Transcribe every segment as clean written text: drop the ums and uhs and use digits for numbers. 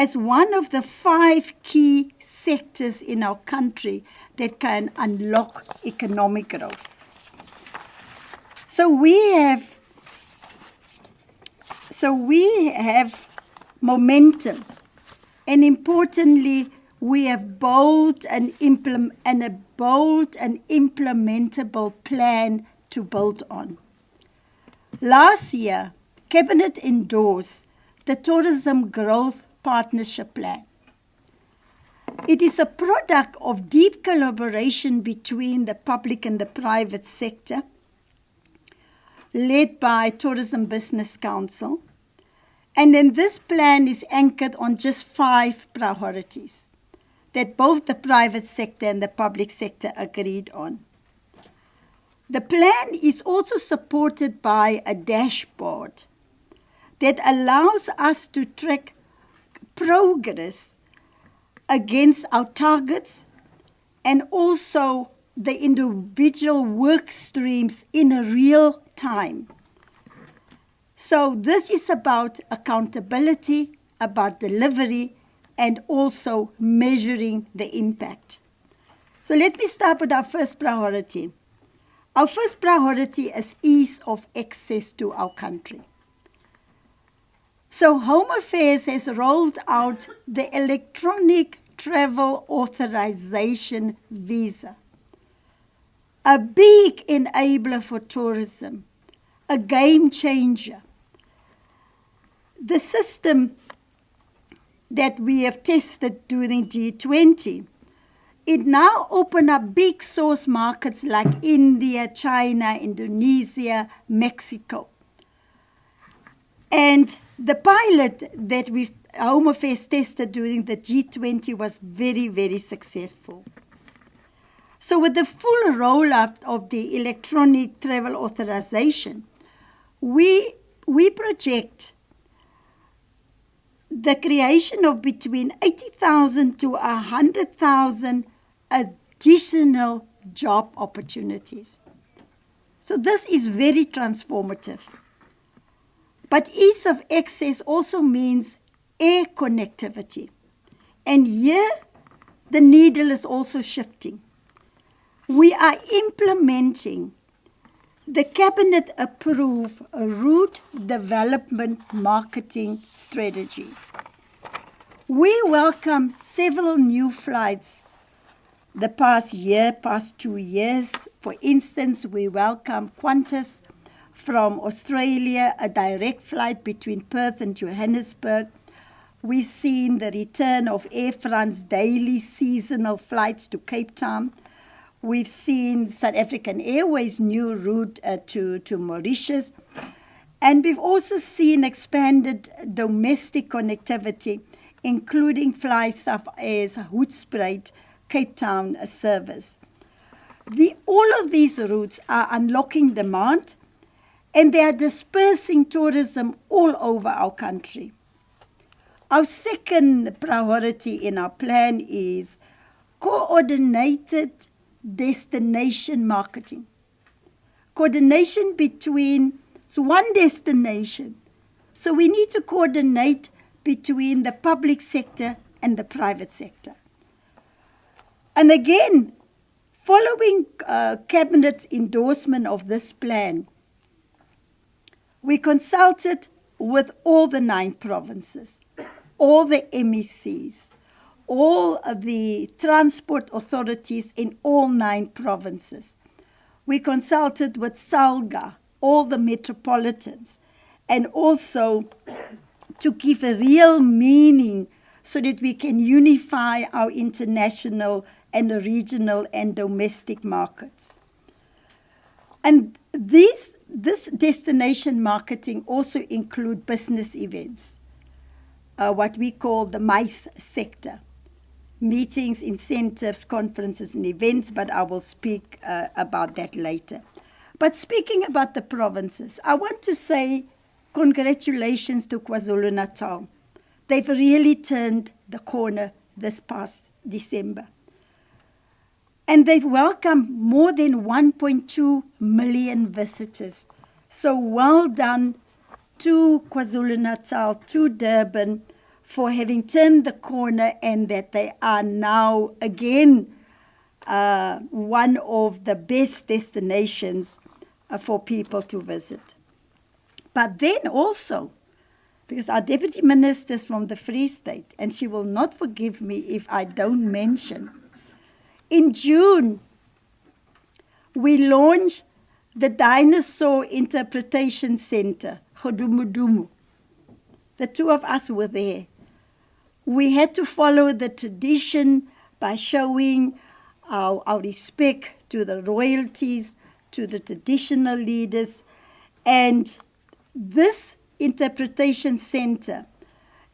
as one of the 5 key sectors in our country that can unlock economic growth. So we have momentum, and importantly, we have a bold and implementable plan to build on. Last year, Cabinet endorsed the Tourism Growth Partnership Plan. It is a product of deep collaboration between the public and the private sector, led by Tourism Business Council. And then this plan is anchored on just 5 priorities that both the private sector and the public sector agreed on. The plan is also supported by a dashboard that allows us to track progress against our targets and also the individual work streams in a real time. So this is about accountability, about delivery, and also measuring the impact. So let me start with our first priority. Our first priority is ease of access to our country. So Home Affairs has rolled out the electronic travel authorization visa, a big enabler for tourism, a game changer. The system that we have tested during G20, it now opened up big source markets like India, China, Indonesia, Mexico. And the pilot that Home Affairs tested during the G20 was very, very successful. So with the full rollout of the electronic travel authorization, we project the creation of between 80,000 to 100,000 additional job opportunities. So this is very transformative. But ease of access also means air connectivity. And here, the needle is also shifting. We are implementing the Cabinet-approved route development marketing strategy. We welcome several new flights the past 2 years. For instance, we welcome Qantas from Australia, a direct flight between Perth and Johannesburg. We've seen the return of Air France daily seasonal flights to Cape Town. We've seen South African Airways' new route to Mauritius. And we've also seen expanded domestic connectivity, including FlySouth Air's Hoedspruit Cape Town service. All of these routes are unlocking demand, and they are dispersing tourism all over our country. Our second priority in our plan is coordinated destination marketing. Coordination between one destination. So we need to coordinate between the public sector and the private sector. And again, following Cabinet's endorsement of this plan, we consulted with all the 9 provinces, all the MECs, all the transport authorities in all 9 provinces. We consulted with SALGA, all the metropolitans, and also to give a real meaning so that we can unify our international and regional and domestic markets. And this destination marketing also include business events, what we call the MICE sector. Meetings, incentives, conferences, and events, but I will speak about that later. But speaking about the provinces, I want to say congratulations to KwaZulu-Natal. They've really turned the corner this past December. And they've welcomed more than 1.2 million visitors. So well done to KwaZulu-Natal, to Durban, for having turned the corner and that they are now again one of the best destinations for people to visit. But then also, because our Deputy Minister is from the Free State, and she will not forgive me if I don't mention, in June, we launched the Dinosaur Interpretation Center, Godumudumu. The two of us were there. We had to follow the tradition by showing our respect to the royalties, to the traditional leaders. And this interpretation center,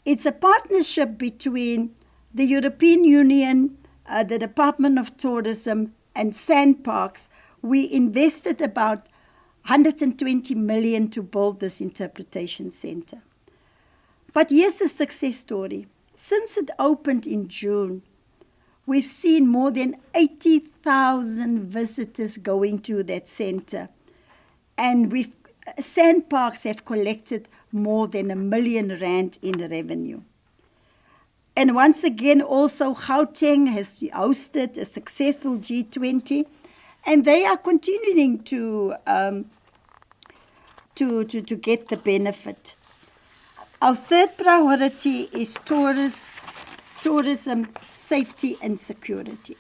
it's a partnership between the European Union, the Department of Tourism, and Sandparks. We invested about 120 million to build this interpretation center. But here's the success story. Since it opened in June, we've seen more than 80,000 visitors going to that center. And Sandparks have collected more than R1 million in revenue. And once again, also Gauteng has hosted a successful G20, and they are continuing to get the benefit. Our third priority is tourism, safety and security.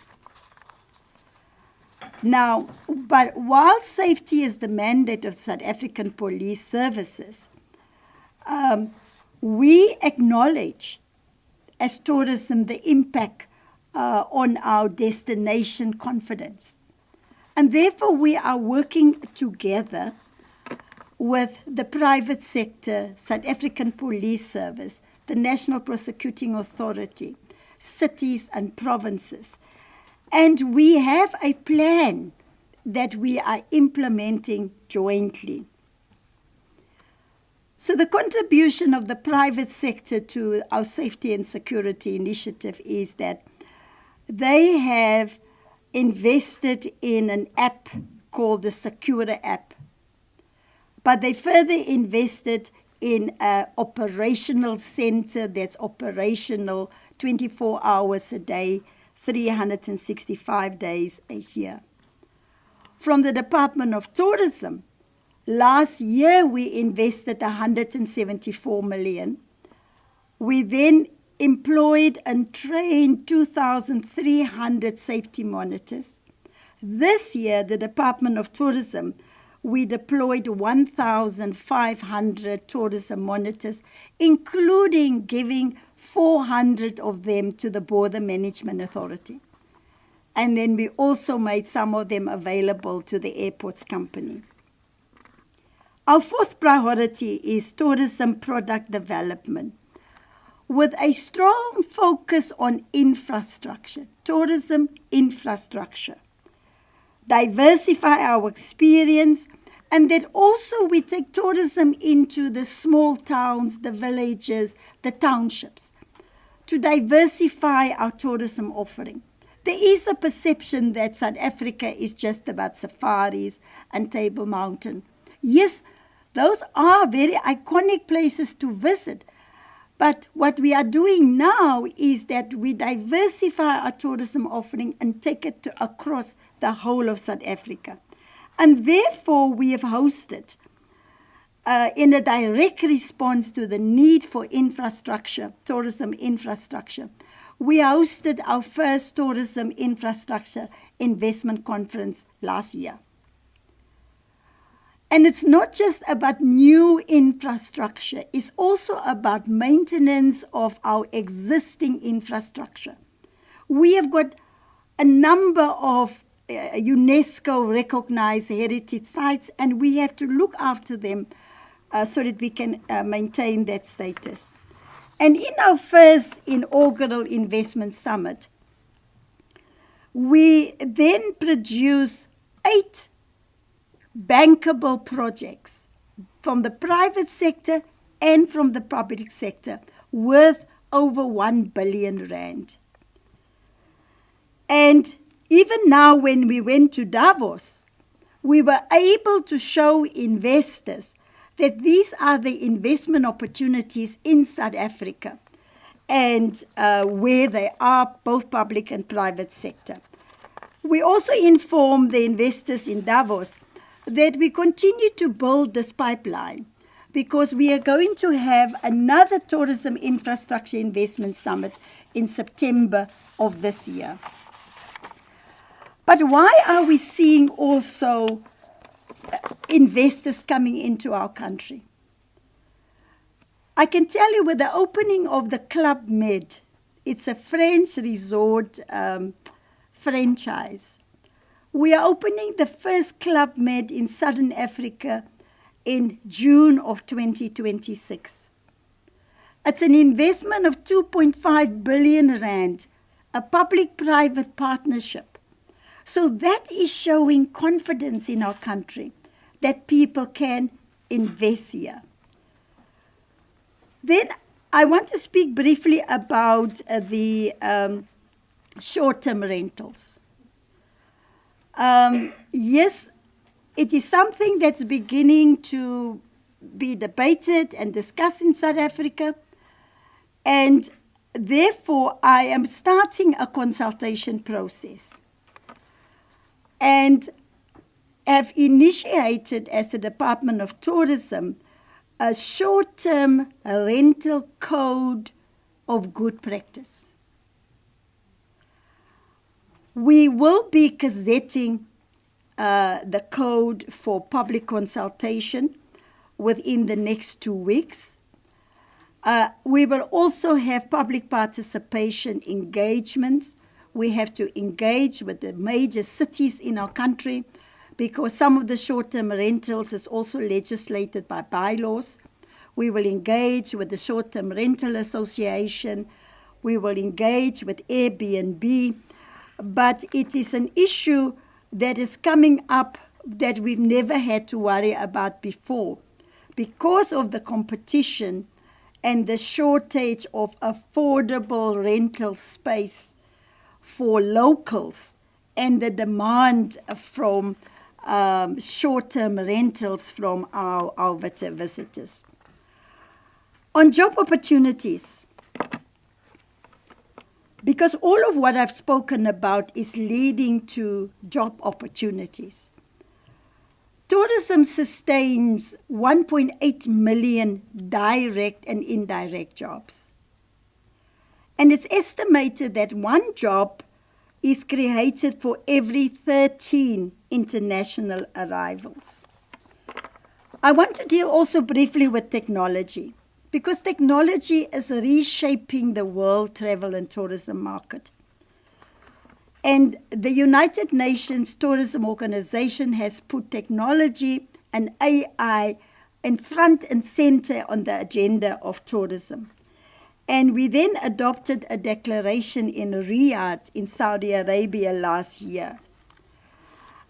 Now, but while safety is the mandate of South African Police Services, we acknowledge as tourism the impact on our destination confidence. And therefore, we are working together with the private sector, South African Police Service, the National Prosecuting Authority, cities and provinces. And we have a plan that we are implementing jointly. So the contribution of the private sector to our safety and security initiative is that they have invested in an app called the Secure app. But they further invested in an operational center that's operational 24 hours a day, 365 days a year. From the Department of Tourism, last year we invested 174 million. We then employed and trained 2,300 safety monitors. This year, the Department of Tourism, we deployed 1,500 tourism monitors, including giving 400 of them to the Border Management Authority. And then we also made some of them available to the airports company. Our fourth priority is tourism product development, with a strong focus on infrastructure, tourism infrastructure. Diversify our experience, and that also we take tourism into the small towns, the villages, the townships, to diversify our tourism offering. There is a perception that South Africa is just about safaris and Table Mountain. Yes, those are very iconic places to visit. But what we are doing now is that we diversify our tourism offering and take it across the whole of South Africa. And therefore, we have hosted, in a direct response to the need for infrastructure, tourism infrastructure, we hosted our first tourism infrastructure investment conference last year. And it's not just about new infrastructure, it's also about maintenance of our existing infrastructure. We have got a number of UNESCO recognized heritage sites, and we have to look after them so that we can maintain that status. And in our first inaugural investment summit, we then produced 8 bankable projects from the private sector and from the public sector worth over 1 billion rand. And even now when we went to Davos, we were able to show investors that these are the investment opportunities in South Africa. and where they are, both public and private sector. We also inform the investors in Davos that we continue to build this pipeline because we are going to have another tourism infrastructure investment summit in September of this year. But why are we seeing also investors coming into our country? I can tell you with the opening of the Club Med, it's a French resort franchise. We are opening the first Club Med in Southern Africa in June of 2026. It's an investment of 2.5 billion rand, a public-private partnership. So that is showing confidence in our country that people can invest here. Then I want to speak briefly about the short-term rentals. Yes, it is something that's beginning to be debated and discussed in South Africa. And therefore, I am starting a consultation process and have initiated, as the Department of Tourism, a short-term rental code of good practice. We will be gazetting the code for public consultation within the next 2 weeks. We will also have public participation engagements. We have to engage with the major cities in our country because some of the short-term rentals is also legislated by bylaws. We will engage with the Short-Term Rental Association. We will engage with Airbnb. But it is an issue that is coming up that we've never had to worry about before because of the competition and the shortage of affordable rental space for locals and the demand from short-term rentals from our visitors. On job opportunities, because all of what I've spoken about is leading to job opportunities. Tourism sustains 1.8 million direct and indirect jobs. And it's estimated that one job is created for every 13 international arrivals. I want to deal also briefly with technology, because technology is reshaping the world travel and tourism market. And the United Nations Tourism Organization has put technology and AI in front and center on the agenda of tourism. And we then adopted a declaration in Riyadh in Saudi Arabia last year.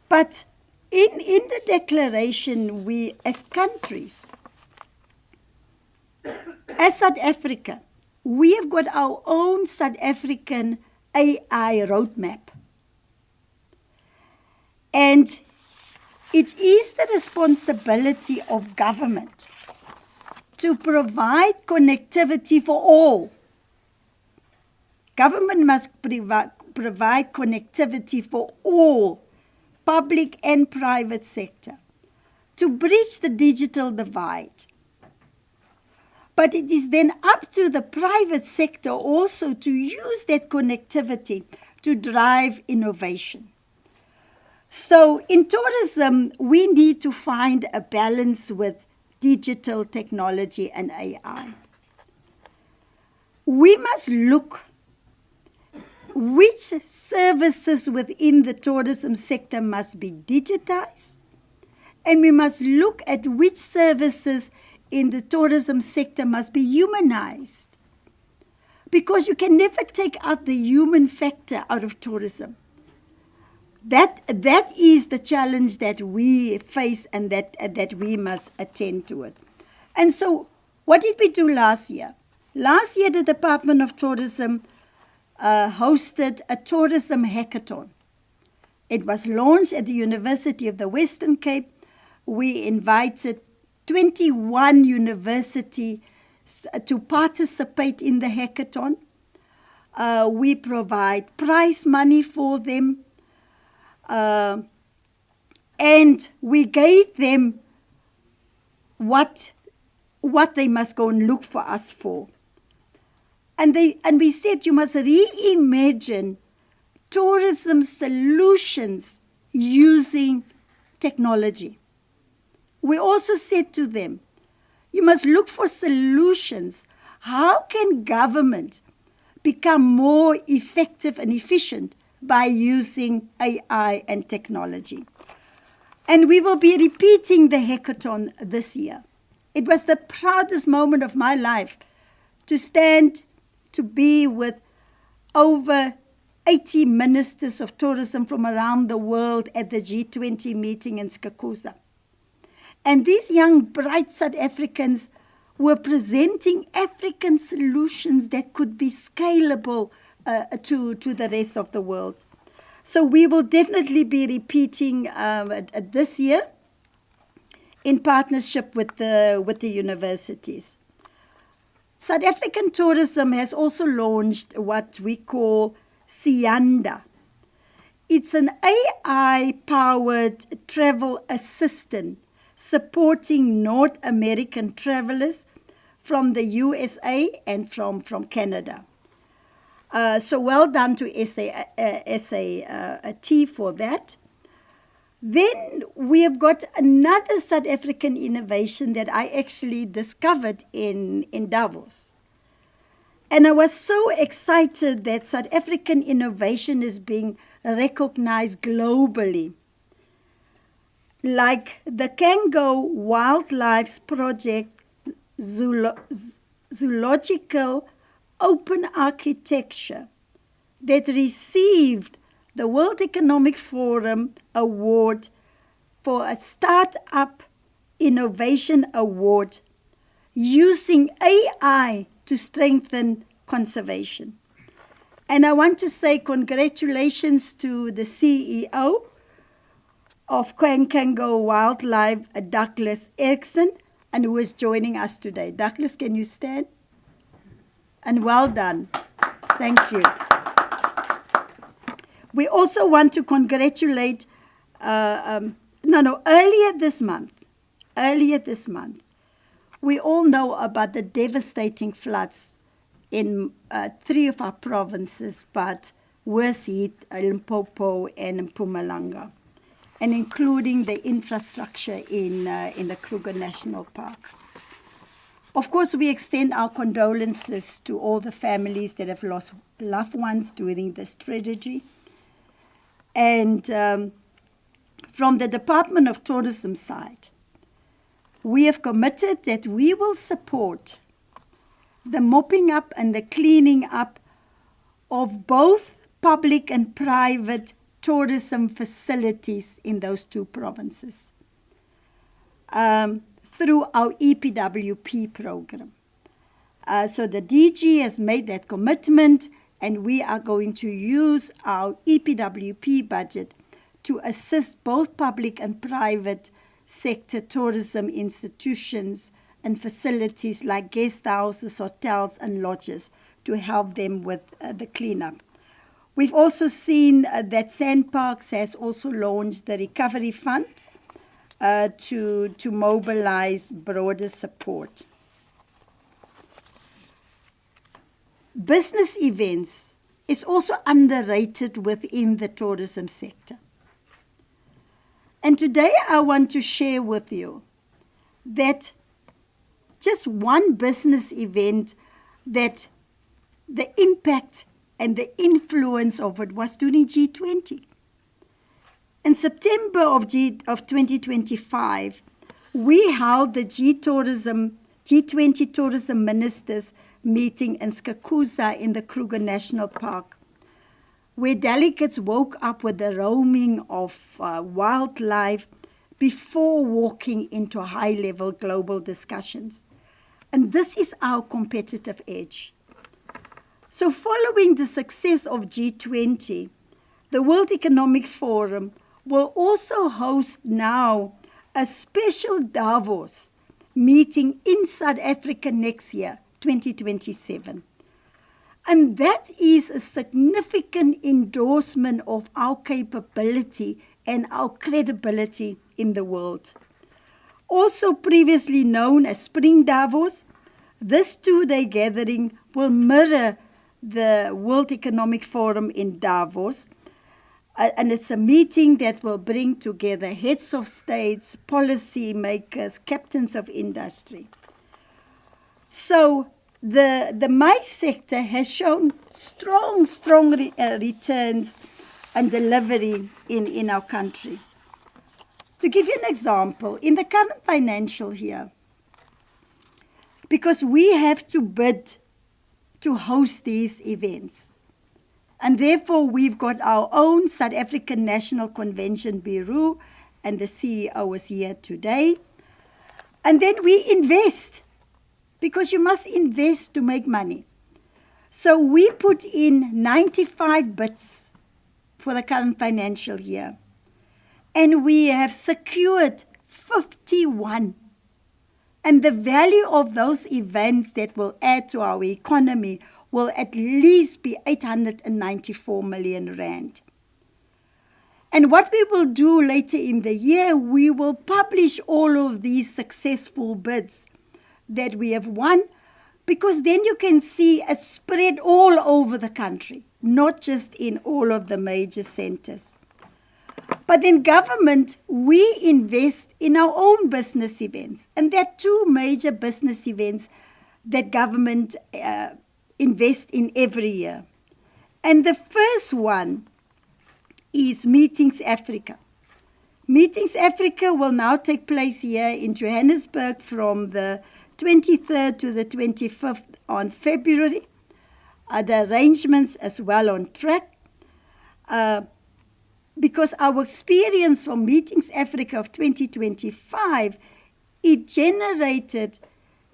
But in the declaration, we as countries, as South Africa, we have got our own South African AI roadmap. And it is the responsibility of government to provide connectivity for all. Government must provide connectivity for all, public and private sector, to bridge the digital divide. But it is then up to the private sector also to use that connectivity to drive innovation. So in tourism, we need to find a balance with digital technology and AI. We must look which services within the tourism sector must be digitized, and we must look at which services in the tourism sector must be humanized. Because you can never take out the human factor out of tourism. That is the challenge that we face and that we must attend to it. And so, what did we do last year? Last year, the Department of Tourism hosted a tourism hackathon. It was launched at the University of the Western Cape. We invited 21 university to participate in the hackathon. We provide prize money for them. And we gave them what they must go and look for us for. And we said, you must reimagine tourism solutions using technology. We also said to them, you must look for solutions. How can government become more effective and efficient by using AI and technology? And we will be repeating the hackathon this year. It was the proudest moment of my life to be with over 80 ministers of tourism from around the world at the G20 meeting in Skakusa. And these young, bright South Africans were presenting African solutions that could be scalable to the rest of the world. So we will definitely be repeating this year in partnership with the universities. South African tourism has also launched what we call Sianda. It's an AI-powered travel assistant supporting North American travelers from the USA and from Canada. So well done to SAT for that. Then we have got another South African innovation that I actually discovered in Davos. And I was so excited that South African innovation is being recognized globally. Like the Kango Wildlife's project, Zoological Open Architecture, that received the World Economic Forum Award for a Startup Innovation Award using AI to strengthen conservation. And I want to say congratulations to the CEO of Kango Wildlife, Douglas Erickson, and who is joining us today. Douglas, can you stand? And well done. Thank you. We also want to congratulate, earlier this month, we all know about the devastating floods in 3 of our provinces, but worse hit Limpopo and Mpumalanga, and including the infrastructure in the Kruger National Park. Of course, we extend our condolences to all the families that have lost loved ones during this tragedy. And from the Department of Tourism side, we have committed that we will support the mopping up and the cleaning up of both public and private tourism facilities in those 2 provinces through our EPWP program. So the DG has made that commitment, and we are going to use our EPWP budget to assist both public and private sector tourism institutions and facilities like guest houses, hotels, and lodges to help them with the cleanup. We've also seen that Sandparks has also launched the Recovery Fund to mobilize broader support. Business events is also underrated within the tourism sector. And today I want to share with you that just one business event that the impact and the influence of it was during G20. In September of 2025, we held the G20 Tourism Ministers meeting in Skakusa in the Kruger National Park, where delegates woke up with the roaming of wildlife before walking into high-level global discussions. And this is our competitive edge. So following the success of G20, the World Economic Forum will also host now a special Davos meeting in South Africa next year, 2027. And that is a significant endorsement of our capability and our credibility in the world. Also previously known as Spring Davos, this two-day gathering will mirror the World Economic Forum in Davos, and it's a meeting that will bring together heads of states, policy makers, captains of industry. So the maize sector has shown strong returns and delivery in our country. To give you an example, in the current financial year, because we have to bid to host these events, and therefore we've got our own South African National Convention Bureau, and the CEO is here today. And then we invest, because you must invest to make money. So we put in 95 bids for the current financial year. And we have secured 51. And the value of those events that will add to our economy will at least be 894 million rand. And what we will do later in the year, we will publish all of these successful bids that we have won, because then you can see it spread all over the country, not just in all of the major centers. But in government, we invest in our own business events. And there are two major business events that government invest in every year. And the first one is Meetings Africa. Meetings Africa will now take place here in Johannesburg from the 23rd to the 25th on February. The arrangements as well on track. Because our experience from Meetings Africa of 2025, it generated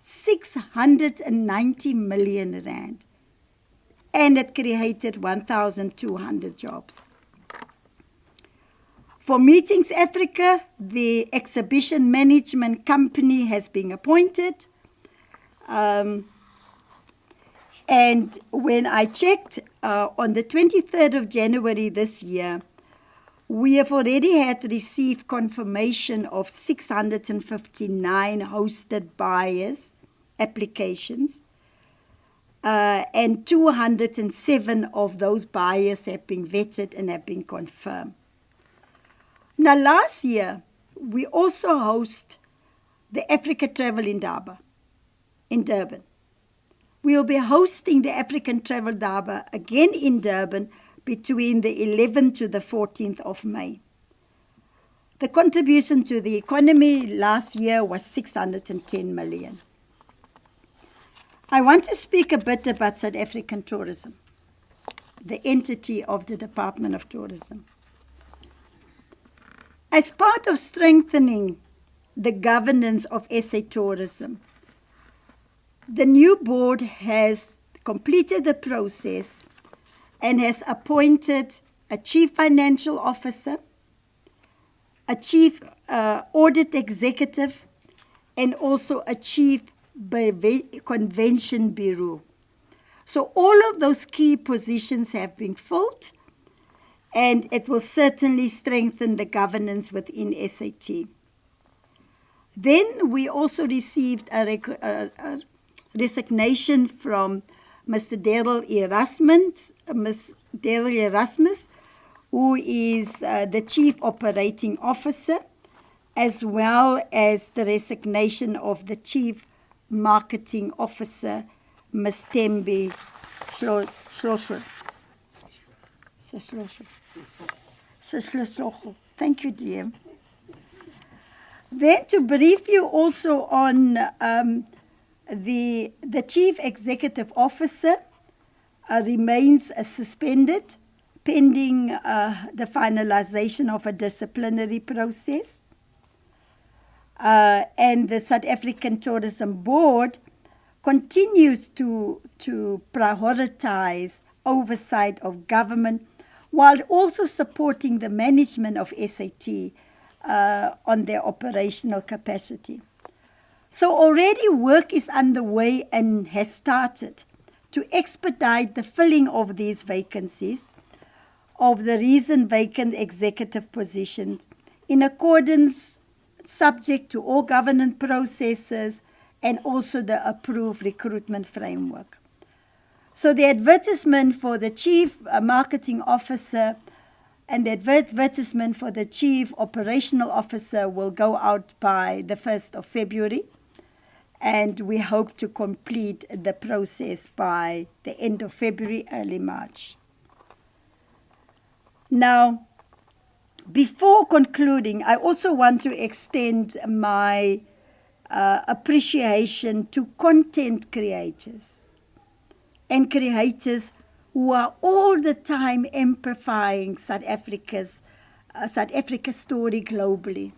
690 million rand. And it created 1,200 jobs. For Meetings Africa, the exhibition management company has been appointed. And when I checked on the 23rd of January this year, we have already had received confirmation of 659 hosted buyers applications, and 207 of those buyers have been vetted and have been confirmed. Now, last year, we also host the Africa Travel in Durban. We will be hosting the African Travel Durban again in Durban between the 11th to the 14th of May. The contribution to the economy last year was 610 million. I want to speak a bit about South African tourism, the entity of the Department of Tourism. As part of strengthening the governance of SA tourism, the new board has completed the process and has appointed a chief financial officer, a chief audit executive, and also a chief convention bureau. So all of those key positions have been filled, and it will certainly strengthen the governance within SAT. Then we also received a resignation from Mr. Daryl Erasmus, who is the Chief Operating Officer, as well as the resignation of the Chief Marketing Officer, Ms. Tembi Slosho. Thank you, dear. Then to brief you also on the Chief Executive Officer remains suspended pending the finalization of a disciplinary process. And the South African Tourism Board continues to prioritize oversight of government while also supporting the management of SAT on their operational capacity. So already work is underway and has started to expedite the filling of these vacancies, of the recent vacant executive positions, in accordance, subject to all governance processes and also the approved recruitment framework. So the advertisement for the Chief Marketing Officer and the advertisement for the Chief Operational Officer will go out by the 1st of February. And we hope to complete the process by the end of February, early March. Now, before concluding, I also want to extend my appreciation to content creators and creators who are all the time amplifying South Africa's story globally.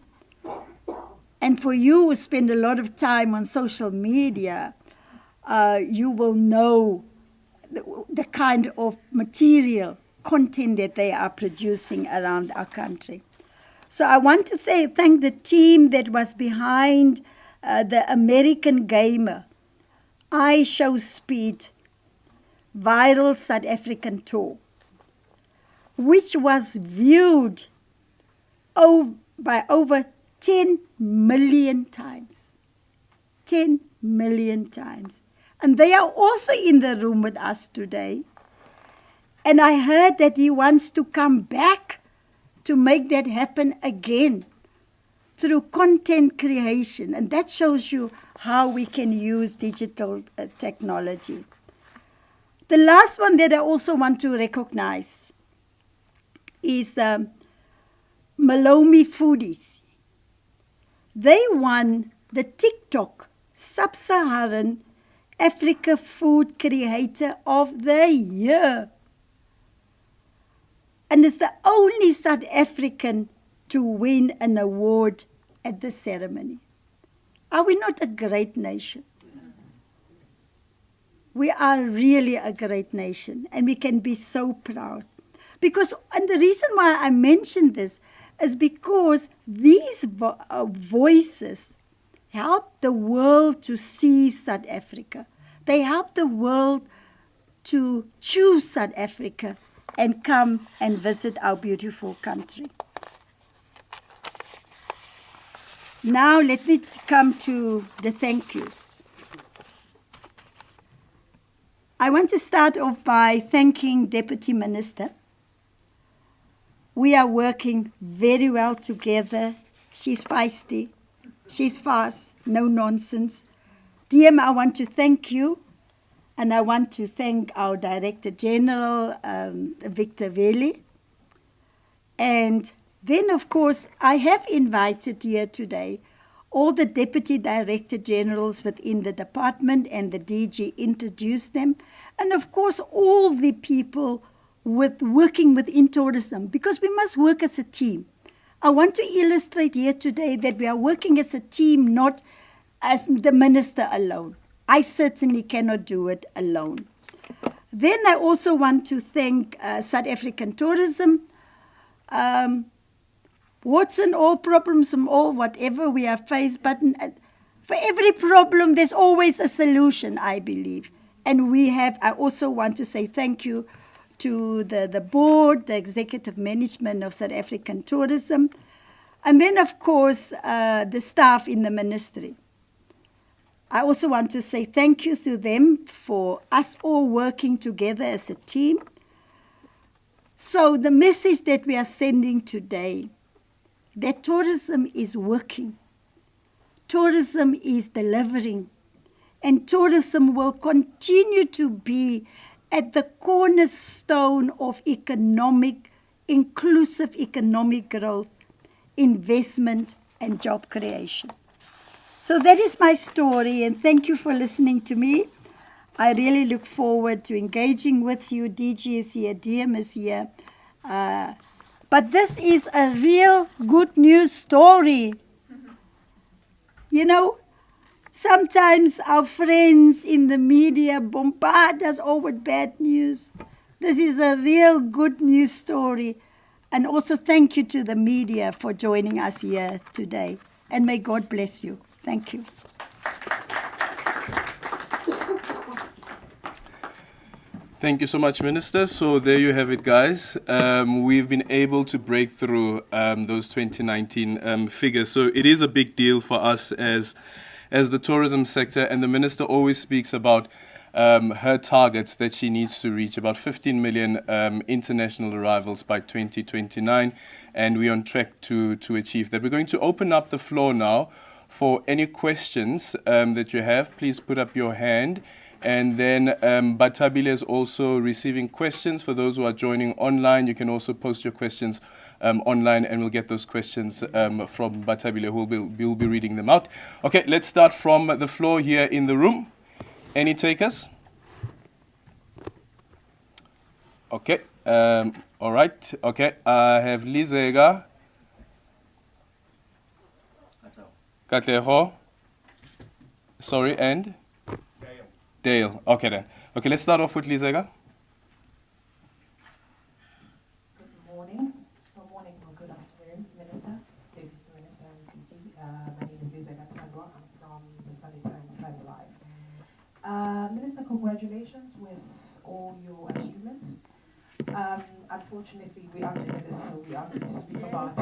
And for you who spend a lot of time on social media, you will know the kind of material, content that they are producing around our country. So I want to thank the team that was behind the American Gamer, I Show Speed, viral South African tour, which was viewed by over 10 million times. 10 million times. And they are also in the room with us today. And I heard that he wants to come back to make that happen again through content creation. And that shows you how we can use digital technology. The last one that I also want to recognize is Malomi Foodies. They won the TikTok Sub-Saharan Africa Food Creator of the Year. And it's the only South African to win an award at the ceremony. Are we not a great nation? We are really a great nation, and we can be so proud. And the reason why I mentioned this is because these voices help the world to see South Africa. They help the world to choose South Africa and come and visit our beautiful country. Now let me come to the thank yous. I want to start off by thanking Deputy Minister. We are working very well together. She's feisty. She's fast. No nonsense. DM, I want to thank you. And I want to thank our Director General, Victor Veli. And then, of course, I have invited here today all the Deputy Director Generals within the department and the DG, introduced them. And, of course, all the people working within tourism, because we must work as a team. I want to illustrate here today that we are working as a team, not as the minister alone. I certainly cannot do it alone. Then I also want to thank South African tourism. Warts and all, problems and all, whatever we have faced, but for every problem, there's always a solution, I believe. And I also want to say thank you to the board, the executive management of South African tourism, and then, of course, the staff in the ministry. I also want to say thank you to them for us all working together as a team. So the message that we are sending today, that tourism is working, tourism is delivering, and tourism will continue to be at the cornerstone of inclusive economic growth, investment, and job creation. So that is my story, and thank you for listening to me. I really look forward to engaging with you. DG is here, DM is here. But this is a real good news story. You know, sometimes our friends in the media bombard us all with bad news. This is a real good news story. And also thank you to the media for joining us here today. And may God bless you. Thank you. Thank you so much, Minister. So there you have it, guys. We've been able to break through those 2019 figures. So it is a big deal for us as the tourism sector. And the Minister always speaks about her targets that she needs to reach, about 15 million international arrivals by 2029. And we're on track to achieve that. We're going to open up the floor now for any questions that you have. Please put up your hand. And then Batabile is also receiving questions. For those who are joining online, you can also post your questions online, and we'll get those questions from Batabile, who will be reading them out. Okay, let's start from the floor here in the room. Any takers? Okay, all right. Okay, I have Lizega. Katleho. Sorry, and? Dale. Okay then. Okay, let's start off with Lizega. Good morning. Good morning or good afternoon, Minister, Deputy Minister, and DG. My name is Lizega Tandwa. I'm from the Sunday Times Live Live. Minister, congratulations with all your achievements. Unfortunately, we are journalists, so we are going to speak about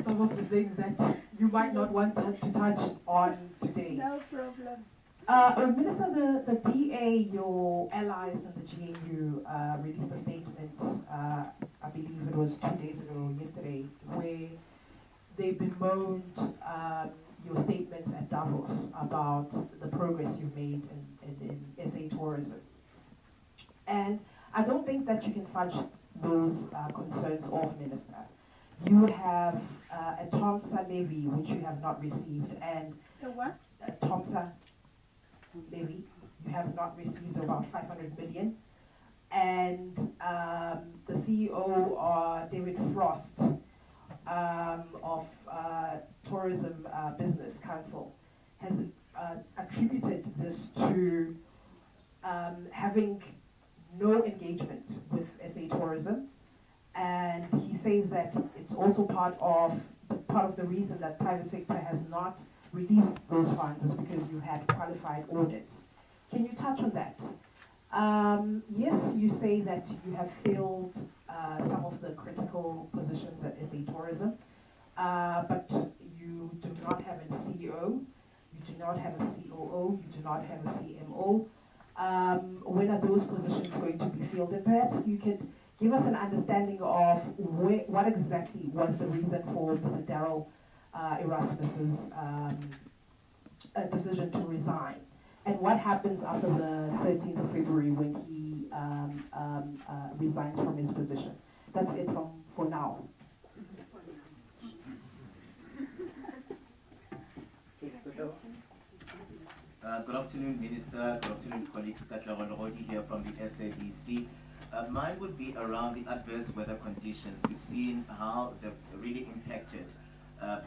some of the things that you might not want to touch on today. No problem. Minister, the DA, your allies and the GNU released a statement, I believe it was 2 days ago, yesterday, where they bemoaned your statements at Davos about the progress you've made in SA tourism. And I don't think that you can fudge those concerns off, Minister. You have a TOMSA levy, which you have not received, and The what? TOMSA levy, you have not received about 500 million. And the CEO, David Frost, of Tourism Business Council, has attributed this to having no engagement with SA tourism. And he says that it's also part of the reason that private sector has not released those funds is because you had qualified audits. Can you touch on that? Yes, you say that you have filled some of the critical positions at SA Tourism, but you do not have a CEO, you do not have a COO, you do not have a CMO. When are those positions going to be filled? And perhaps you could give us an understanding of what exactly was the reason for Mr. Darryl Erasmus's decision to resign, and what happens after the 13th of February when he resigns from his position. That's it for now. Good afternoon, Minister. Good afternoon, colleagues. Katla Rodi here from the SABC. Mine would be around the adverse weather conditions. We've seen how they've really impacted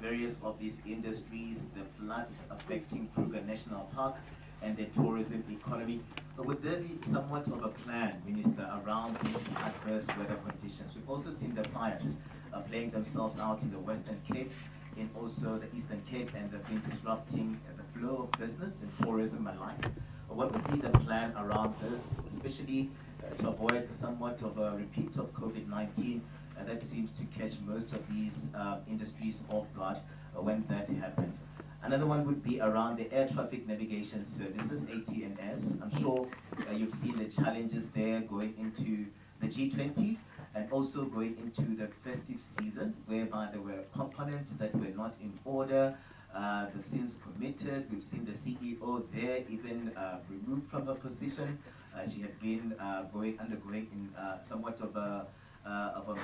various of these industries, the floods affecting Kruger National Park and the tourism economy. But would there be somewhat of a plan, Minister, around these adverse weather conditions? We've also seen the fires playing themselves out in the Western Cape, in also the Eastern Cape, and they've been disrupting the flow of business and tourism alike. What would be the plan around this, especially to avoid somewhat of a repeat of COVID-19 that seems to catch most of these industries off guard when that happened? Another one would be around the air traffic navigation services, ATNS. I'm sure you've seen the challenges there going into the G20 and also going into the festive season, whereby there were components that were not in order. They've since committed. We've seen the CEO there even removed from her position. She had been undergoing in somewhat of a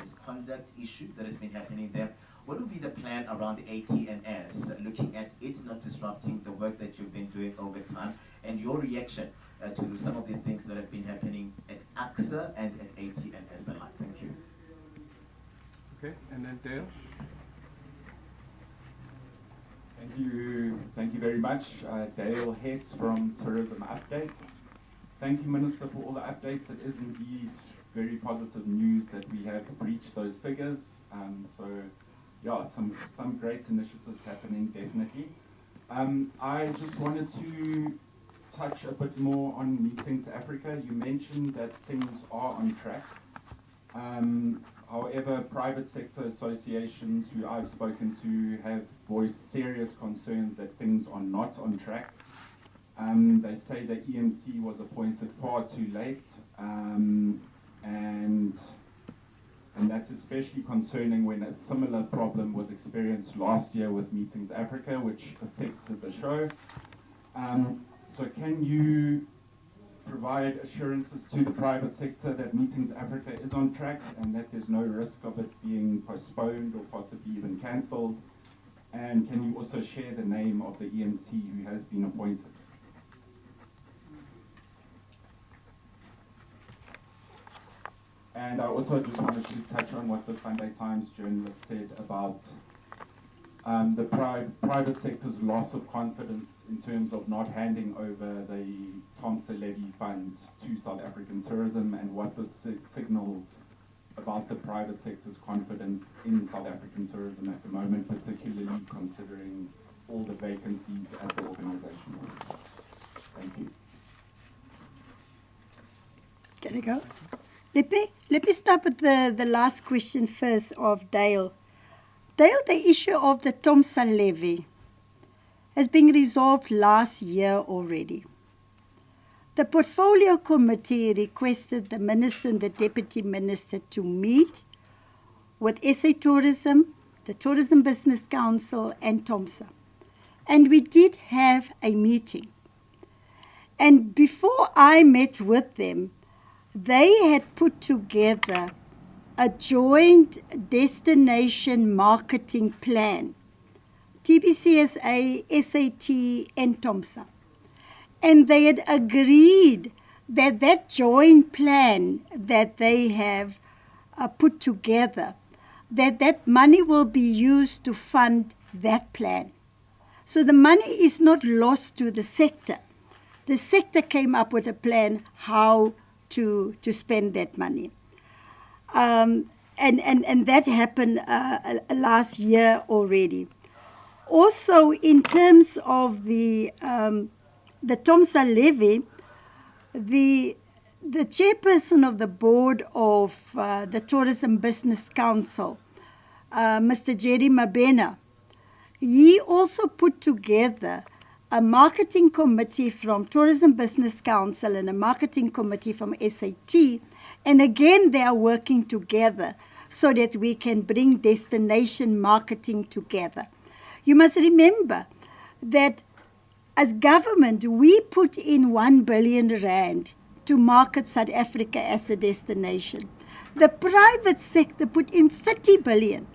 misconduct issue that has been happening there. What would be the plan around the ATNS, looking at it not disrupting the work that you've been doing over time, and your reaction to some of the things that have been happening at AXA and at ATNS alike? Thank you. Okay, and then Dale. Thank you very much. Dale Hess from Tourism Update. Thank you, Minister, for all the updates. It is indeed very positive news that we have breached those figures. So, yeah, some great initiatives happening, definitely. I just wanted to touch a bit more on Meetings Africa. You mentioned that things are on track. However, private sector associations who I've spoken to have voiced serious concerns that things are not on track. They say the EMC was appointed far too late, and that's especially concerning when a similar problem was experienced last year with Meetings Africa, which affected the show. So can you provide assurances to the private sector that Meetings Africa is on track and that there's no risk of it being postponed or possibly even cancelled? And can you also share the name of the EMC who has been appointed? And I also just wanted to touch on what the Sunday Times journalist said about the private sector's loss of confidence in terms of not handing over the TOMSA levy funds to South African tourism, and what this signals about the private sector's confidence in South African tourism at the moment, particularly considering all the vacancies at the organization. Thank you. Can I go? Let me start with the last question first of Dale. Dale, the issue of the TOMSA levy has been resolved last year already. The portfolio committee requested the minister and the deputy minister to meet with SA Tourism, the Tourism Business Council, and TOMSA. And we did have a meeting. And before I met with them, they had put together a joint destination marketing plan, TBCSA, SAT, and TOMSA. And they had agreed that that joint plan that they have put together, that money will be used to fund that plan. So the money is not lost to the sector. The sector came up with a plan how to spend that money. And that happened last year already. Also, in terms of the TOMSA levy, the chairperson of the board of the Tourism Business Council, Mr. Jerry Mabena, he also put together a marketing committee from Tourism Business Council and a marketing committee from SAT. And again, they are working together so that we can bring destination marketing together. You must remember that as government, we put in 1 billion rand to market South Africa as a destination. The private sector put in 30 billion.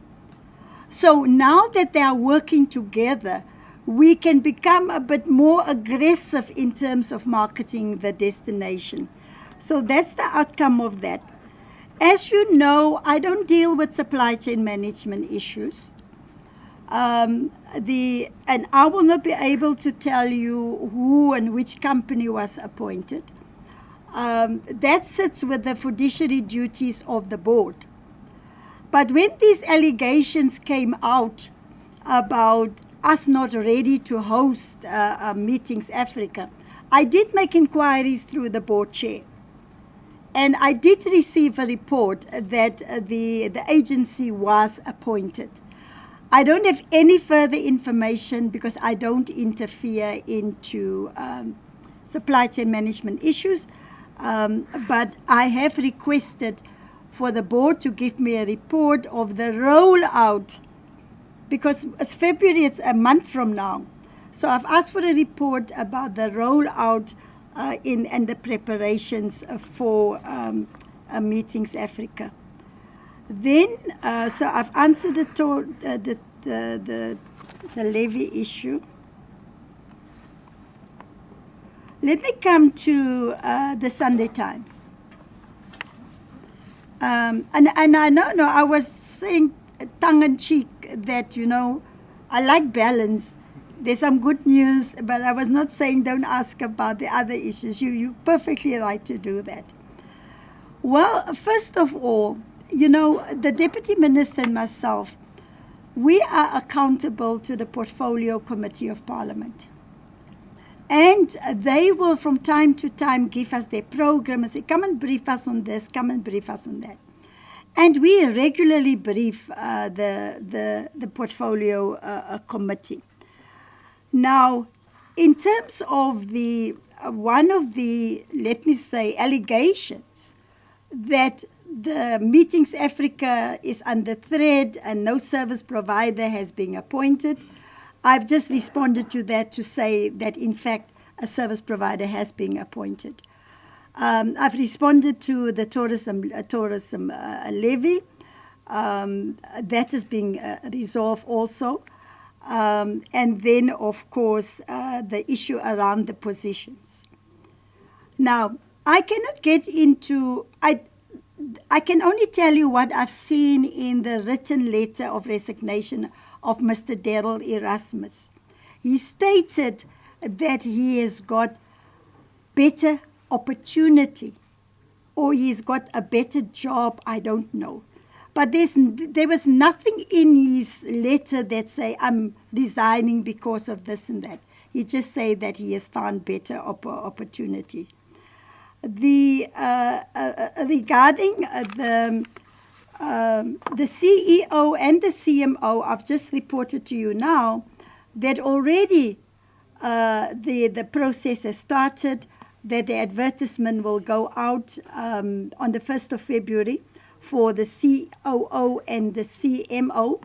So now that they are working together, we can become a bit more aggressive in terms of marketing the destination. So that's the outcome of that. As you know, I don't deal with supply chain management issues. And I will not be able to tell you who and which company was appointed. That sits with the fiduciary duties of the board. But when these allegations came out about us not ready to host Meetings Africa, I did make inquiries through the board chair. And I did receive a report that the agency was appointed. I don't have any further information because I don't interfere into supply chain management issues, but I have requested for the board to give me a report of the rollout, because it's February, it's a month from now. So I've asked for a report about the rollout and the preparations for Meetings Africa. Then, so I've answered the levy issue. Let me come to the Sunday Times. And I know, I was saying tongue-in-cheek that, I like balance. There's some good news, but I was not saying don't ask about the other issues. You're perfectly right to do that. Well, first of all, the Deputy Minister and myself, we are accountable to the Portfolio Committee of Parliament. And they will from time to time give us their program and say, come and brief us on this, come and brief us on that. And we regularly brief the portfolio committee. Now, in terms of the one of the, let me say, allegations that the Meetings Africa is under threat and no service provider has been appointed, I've just responded to that to say that, in fact, a service provider has been appointed. I've responded to the tourism levy. That has been resolved also. And then, of course, the issue around the positions. Now, I cannot get into, I can only tell you what I've seen in the written letter of resignation of Mr. Daryl Erasmus. He stated that he has got better opportunity or he's got a better job, I don't know. But there was nothing in his letter that say, I'm resigning because of this and that. He just said that he has found better opportunity. Regarding the CEO and the CMO, I've just reported to you now that already the process has started, that the advertisement will go out on the 1st of February for the COO and the CMO.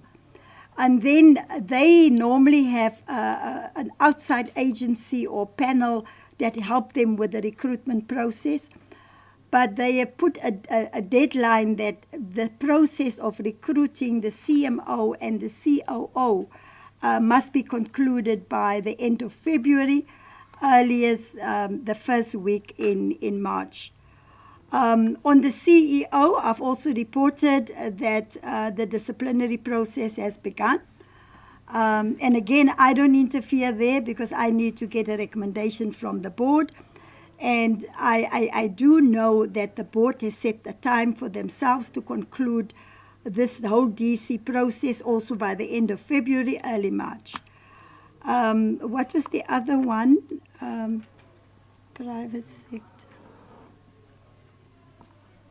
And then they normally have an outside agency or panel that help them with the recruitment process. But they have put a deadline that the process of recruiting the CMO and the COO must be concluded by the end of February, earliest the first week in March. On the CEO, I've also reported that the disciplinary process has begun. And again, I don't interfere there because I need to get a recommendation from the board. And I do know that the board has set the time for themselves to conclude this whole DC process also by the end of February, early March. What was the other one? Private sector.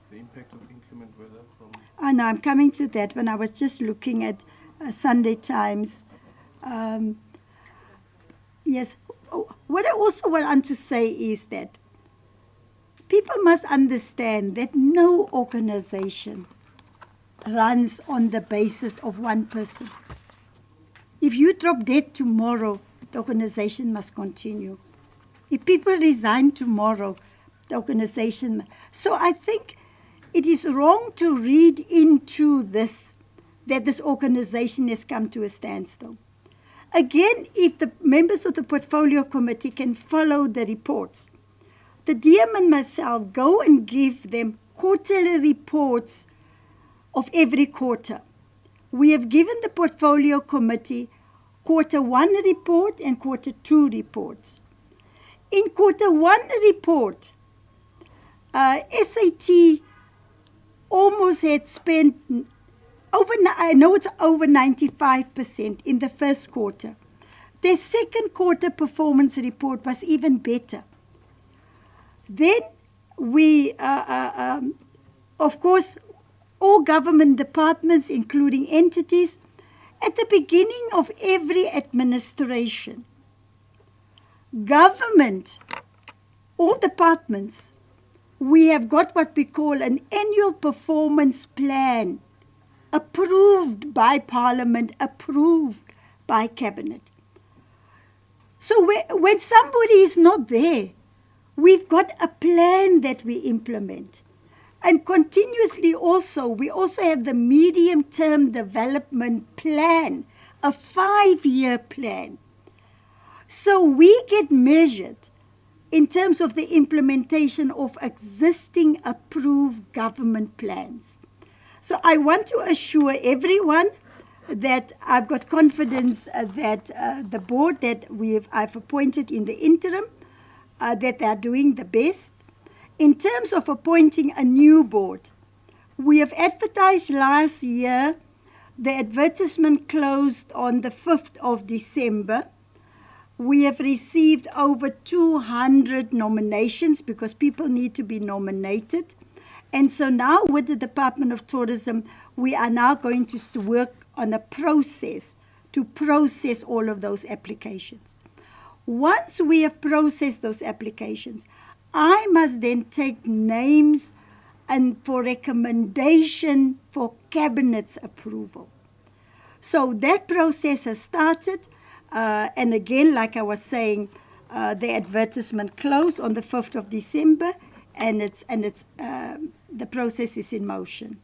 The impact of inclement weather from... No, I'm coming to that when I was just looking at Sunday Times. Yes. What I also want to say is that people must understand that no organization runs on the basis of one person. If you drop dead tomorrow, the organization must continue. If people resign tomorrow, the organization... So I think it is wrong to read into this, that this organization has come to a standstill. Again, if the members of the portfolio committee can follow the reports, the DM and myself go and give them quarterly reports of every quarter. We have given the portfolio committee Q1 report and Q2 reports. In Q1 report, SAT almost had spent I know it's over 95% in the first quarter. Their second quarter performance report was even better. Then we, of course, all government departments, including entities, at the beginning of every administration, government, all departments, we have got what we call an annual performance plan, approved by Parliament, approved by Cabinet. So when somebody is not there, we've got a plan that we implement. And continuously also, we also have the medium-term development plan, a 5-year plan. So we get measured in terms of the implementation of existing approved government plans. So I want to assure everyone that I've got confidence that the board that I've appointed in the interim, that they're doing the best. In terms of appointing a new board, we have advertised last year. The advertisement closed on the 5th of December. We have received over 200 nominations because people need to be nominated. And so now with the Department of Tourism, we are now going to work on a process to process all of those applications. Once we have processed those applications, I must then take names and for recommendation for Cabinet's approval. So that process has started. And again, like I was saying, the advertisement closed on the 5th of December, and the process is in motion.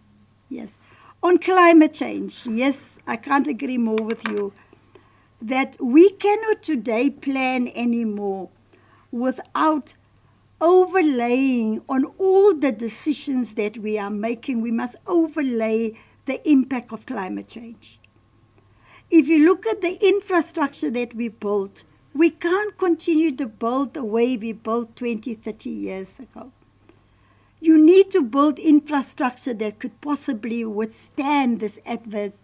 Yes. On climate change, yes, I can't agree more with you that we cannot today plan anymore without overlaying on all the decisions that we are making. We must overlay the impact of climate change. If you look at the infrastructure that we built, we can't continue to build the way we built 20, 30 years ago. You need to build infrastructure that could possibly withstand this adverse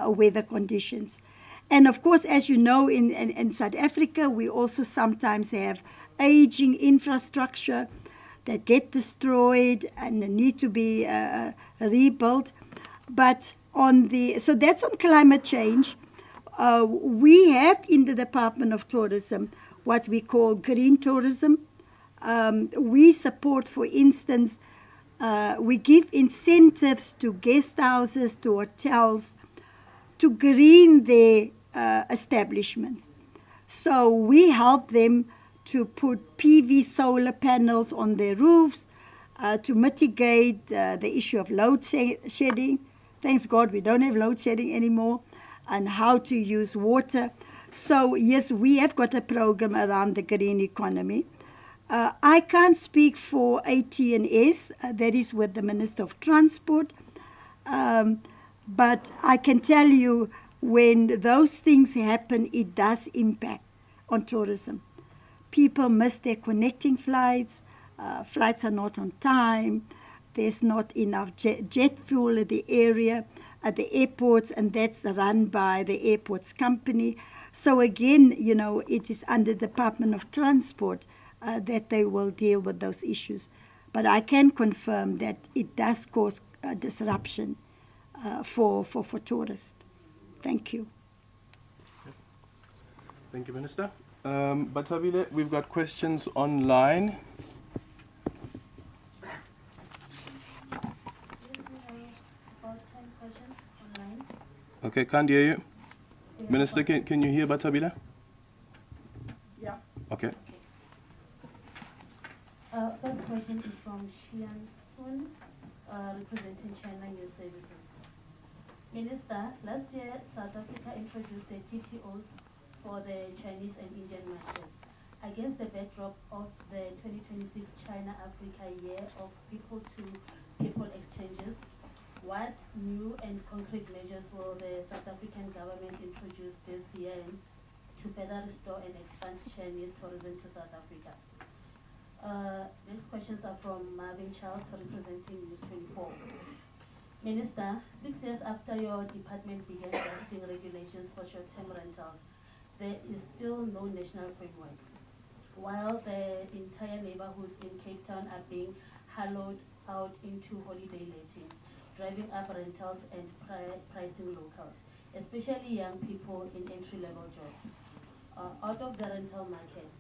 weather conditions. And of course, as you know, in South Africa, we also sometimes have aging infrastructure that get destroyed and need to be rebuilt. But so that's on climate change. We have in the Department of Tourism what we call green tourism. We support, for instance, we give incentives to guest houses, to hotels, to green their establishments. So we help them to put PV solar panels on their roofs to mitigate the issue of load shedding. Thanks God we don't have load shedding anymore, and how to use water. So yes, we have got a program around the green economy. I can't speak for AT&S, that is with the Minister of Transport, but I can tell you when those things happen, it does impact on tourism. People miss their connecting flights, flights are not on time, there's not enough jet fuel at the area, at the airports, and that's run by the airports company. So again, you know, it is under the Department of Transport that they will deal with those issues. But I can confirm that it does cause disruption for tourists. Thank you. Thank you, Minister. Batabile, we've got questions online. Okay, can't hear you. Yeah. Minister, can you hear Batabila? Yeah. Okay. First question is from Xian Sun, representing China News Services. Minister, last year South Africa introduced the TTOs for the Chinese and Indian markets. Against the backdrop of the 2026 China-Africa Year of People-to-People exchanges, what new and concrete measures will the South African government introduce this year to further restore and expand Chinese tourism to South Africa? Next questions are from Marvin Charles, representing News 24. Minister, 6 years after your department began drafting regulations for short-term rentals, there is still no national framework. While the entire neighborhoods in Cape Town are being hollowed out into holiday lettings, driving up rentals and pricing locals, especially young people in entry-level jobs, out of the rental market.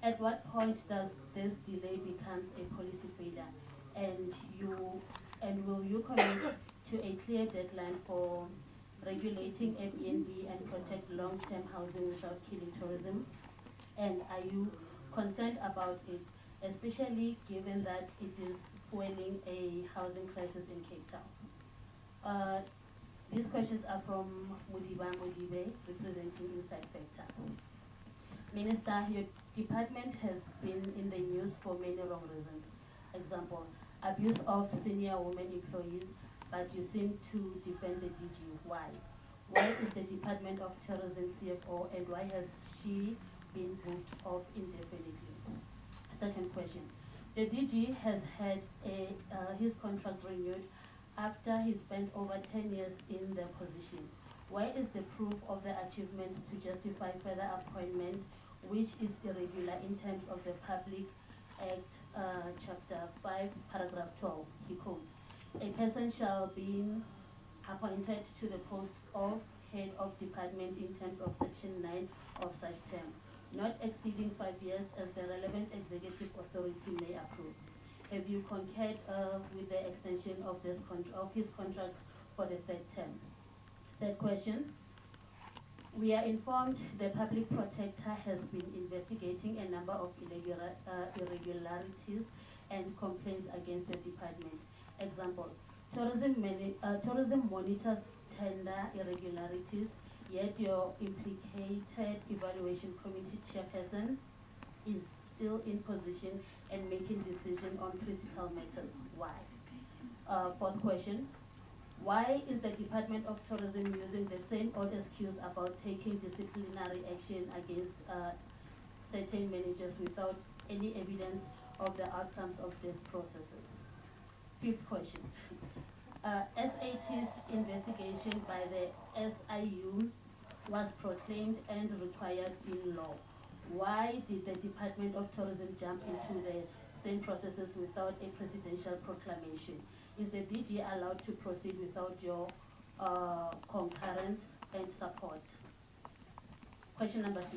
At what point does this delay becomes a policy failure, and will you commit to a clear deadline for regulating Airbnb and protect long-term housing without killing tourism? And are you concerned about it, especially given that it is fueling a housing crisis in Cape Town? These questions are from Mudiba Mudibe, representing Inside Factor. Minister, your department has been in the news for many wrong reasons. Example, abuse of senior women employees, but you seem to defend the DG. Why? Why is the Department of Tourism CFO, and why has she been booked off indefinitely? Second question. The DG has had his contract renewed after he spent over 10 years in the position. Why is the proof of the achievements to justify further appointment, which is irregular in terms of the Public Act, Chapter 5, Paragraph 12, he quotes, a person shall be appointed to the post of head of department in terms of Section 9 of such term, not exceeding 5 years as the relevant executive authority may approve. Have you concurred with the extension of his contract for the third term? Third question. We are informed the public protector has been investigating a number of irregularities and complaints against the department. Example, tourism monitors tender irregularities, yet your implicated evaluation committee chairperson is still in position and making decision on critical matters. Why? Fourth question. Why is the Department of Tourism using the same old excuse about taking disciplinary action against certain managers without any evidence of the outcomes of these processes? Fifth question. SAT's investigation by the SIU was proclaimed and required in law. Why did the Department of Tourism jump into the same processes without a presidential proclamation? Is the DG allowed to proceed without your concurrence and support? Question number 6.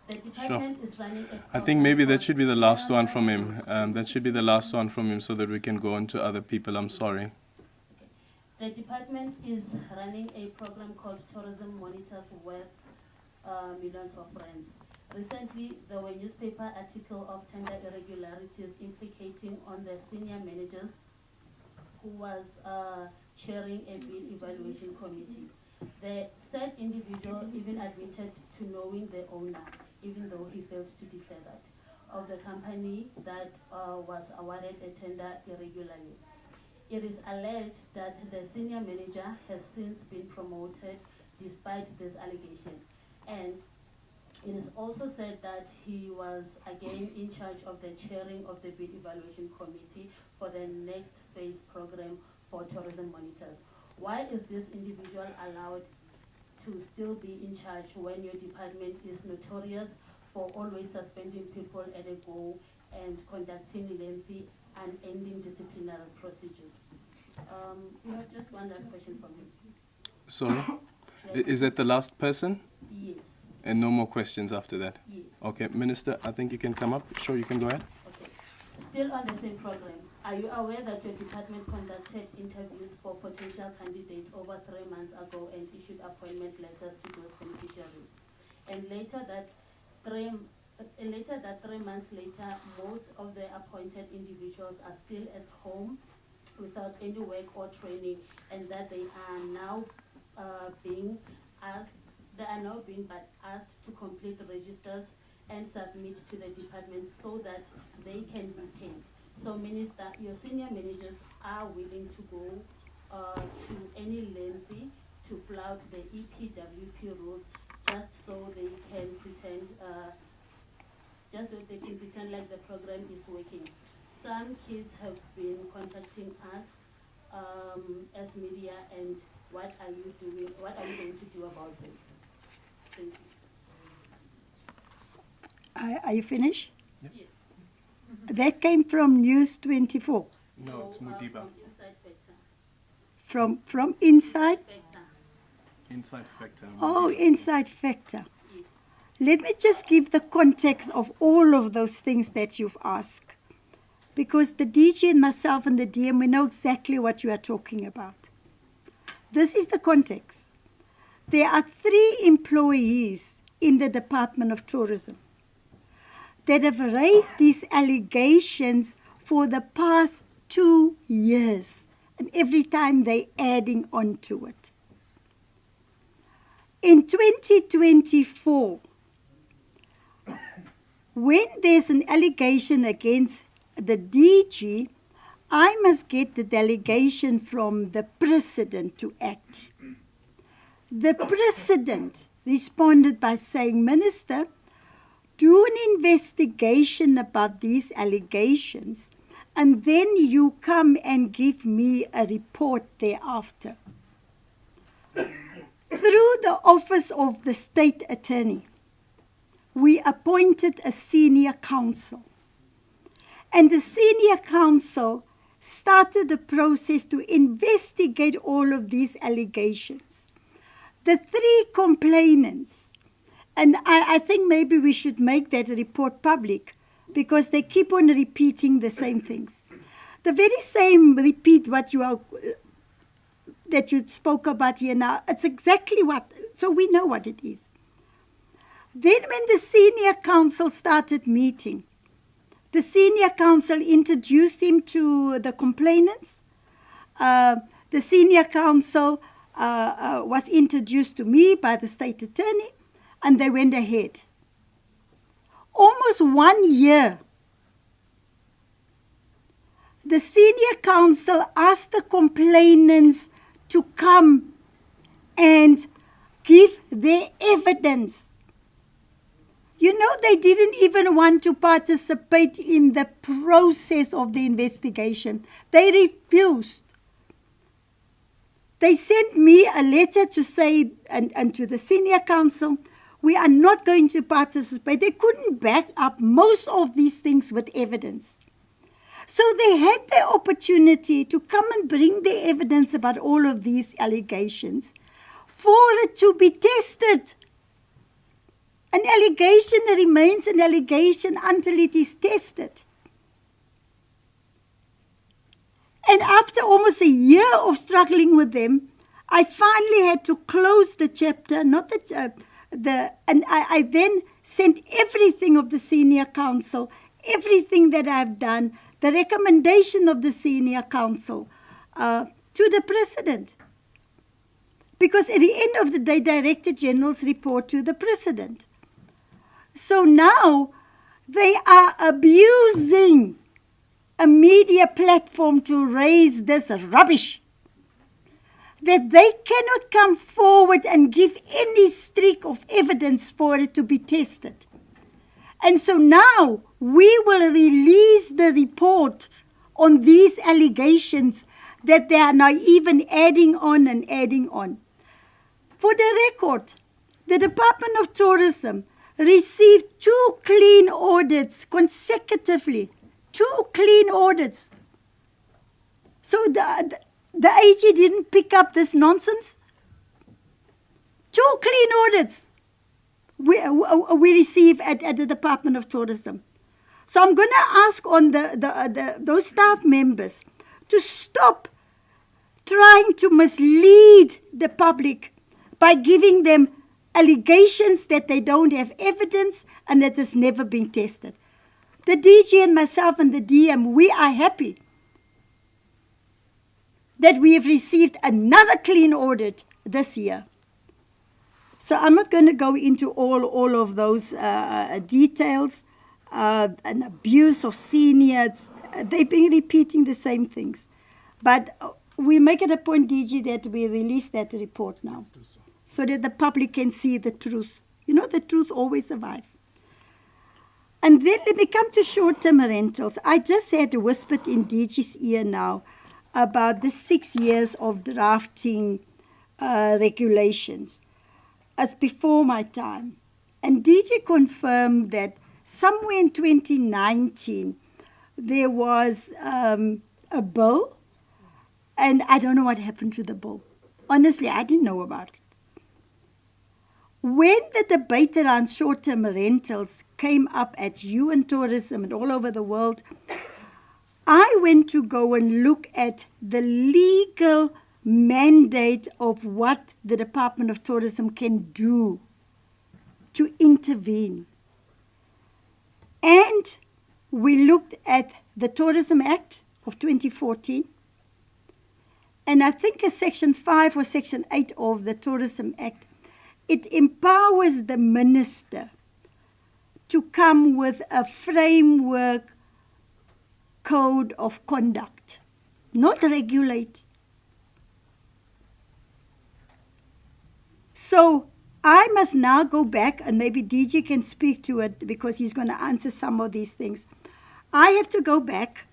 The department is running a I think maybe that should be the last one from him. That should be the last one from him so that we can go on to other people. I'm sorry. The department is running a program called Tourism Monitors worth millions of rands. Recently, there were newspaper article of tender irregularities implicating on the senior managers who was chairing a bid evaluation committee. The said individual even admitted to knowing the owner, even though he failed to declare that, of the company that was awarded a tender irregularly. It is alleged that the senior manager has since been promoted despite this allegation. And it is also said that he was again in charge of the chairing of the bid evaluation committee for the next phase program for tourism monitors. Why is this individual allowed to still be in charge when your department is notorious for always suspending people at a go and conducting lengthy and ending disciplinary procedures? We have just one last question from him. Sorry? Is that the last person? Yes. And no more questions after that? Yes. Okay, Minister, I think you can come up. Sure, you can go ahead. Okay. Still on the same program, are you aware that your department conducted interviews for potential candidates over 3 months ago and issued appointment letters to those beneficiaries? And later that 3 months later, most of the appointed individuals are still at home without any work or training, and that they are now being asked to complete registers and submit to the department so that they can be paid. So, Minister, your senior managers are willing to go to any lengthy to flout the EPWP rules just so they can pretend like the program is working. Some kids have been contacting us as media, and what are you doing? What are you going to do about this? Thank you. Are you finished? Yes. That came from News 24. No, it's Mudiba. From Inside Factor. From Inside? Factor. Inside Factor. Oh, Inside Factor. Let me just give the context of all of those things that you've asked. Because the DG and myself and the DM, we know exactly what you are talking about. This is the context. There are 3 employees in the Department of Tourism that have raised these allegations for the past 2 years. And every time they're adding on to it. In 2024, when there's an allegation against the DG, I must get the delegation from the president to act. The president responded by saying, Minister, do an investigation about these allegations, and then you come and give me a report thereafter. through the office of the state attorney, we appointed a senior counsel. And the senior counsel started the process to investigate all of these allegations. The 3 complainants, and I think maybe we should make that report public because they keep on repeating the same things. The very same repeat what you are, that you spoke about here now. It's exactly what, so we know what it is. Then when the senior counsel started meeting, the senior counsel introduced him to the complainants. The senior counsel was introduced to me by the state attorney, and they went ahead. Almost 1 year, the senior counsel asked the complainants to come and give their evidence. You know, they didn't even want to participate in the process of the investigation. They refused. They sent me a letter to say, and to the senior counsel, we are not going to participate. They couldn't back up most of these things with evidence. So they had the opportunity to come and bring the evidence about all of these allegations for it to be tested. An allegation remains an allegation until it is tested. And after almost a year of struggling with them, I finally had to close the chapter, and I then sent everything of the senior counsel, everything that I've done, the recommendation of the senior counsel to the president. Because at the end of the day, Director General's report to the president. So now they are abusing a media platform to raise this rubbish, that they cannot come forward and give any streak of evidence for it to be tested. And so now we will release the report on these allegations that they are now even adding on and adding on. For the record, the Department of Tourism received 2 clean audits consecutively. 2 clean audits. So the AG didn't pick up this nonsense. 2 clean audits we receive at the Department of Tourism. So I'm going to ask on those staff members to stop trying to mislead the public by giving them allegations that they don't have evidence and that has never been tested. The DG and myself and the DM, we are happy that we have received another clean audit this year. So I'm not going to go into all of those details. An abuse of seniors, they've been repeating the same things. But we make it a point, DG, that we release that report now, so that the public can see the truth. You know, the truth always survives. And then let me come to short-term rentals. I just had whispered in DG's ear now about the 6 years of drafting regulations. As before my time. And DG confirmed that somewhere in 2019, there was a bill, and I don't know what happened to the bill. Honestly, I didn't know about it. When the debate around short-term rentals came up at UN Tourism and all over the world, I went to go and look at the legal mandate of what the Department of Tourism can do to intervene. And we looked at the Tourism Act of 2014, and I think it's Section 5 or Section 8 of the Tourism Act. It empowers the minister to come with a framework code of conduct, not regulate. So I must now go back, and maybe DG can speak to it because he's going to answer some of these things. I have to go back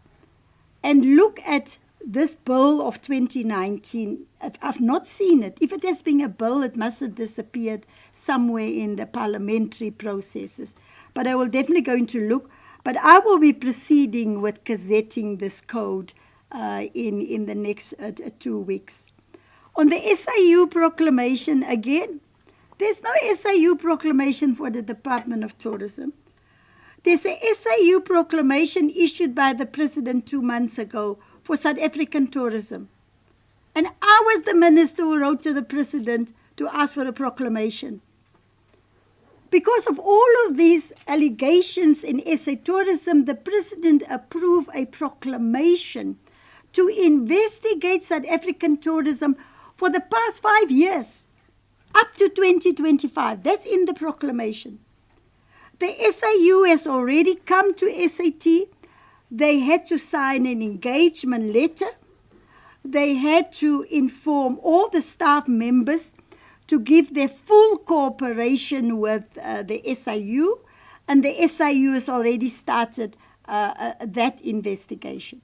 and look at this bill of 2019, I've not seen it. If it has been a bill, it must have disappeared somewhere in the parliamentary processes. But I will definitely go into look. But I will be proceeding with gazetting this code in the next 2 weeks. On the SAU proclamation, again, there's no SAU proclamation for the Department of Tourism. There's a SAU proclamation issued by the President 2 months ago for South African tourism. And I was the minister who wrote to the President to ask for a proclamation. Because of all of these allegations in SA tourism, the President approved a proclamation to investigate South African tourism for the past 5 years, up to 2025. That's in the proclamation. The SAU has already come to SAT. They had to sign an engagement letter. They had to inform all the staff members to give their full cooperation with the SAU, and the SAU has already started that investigation.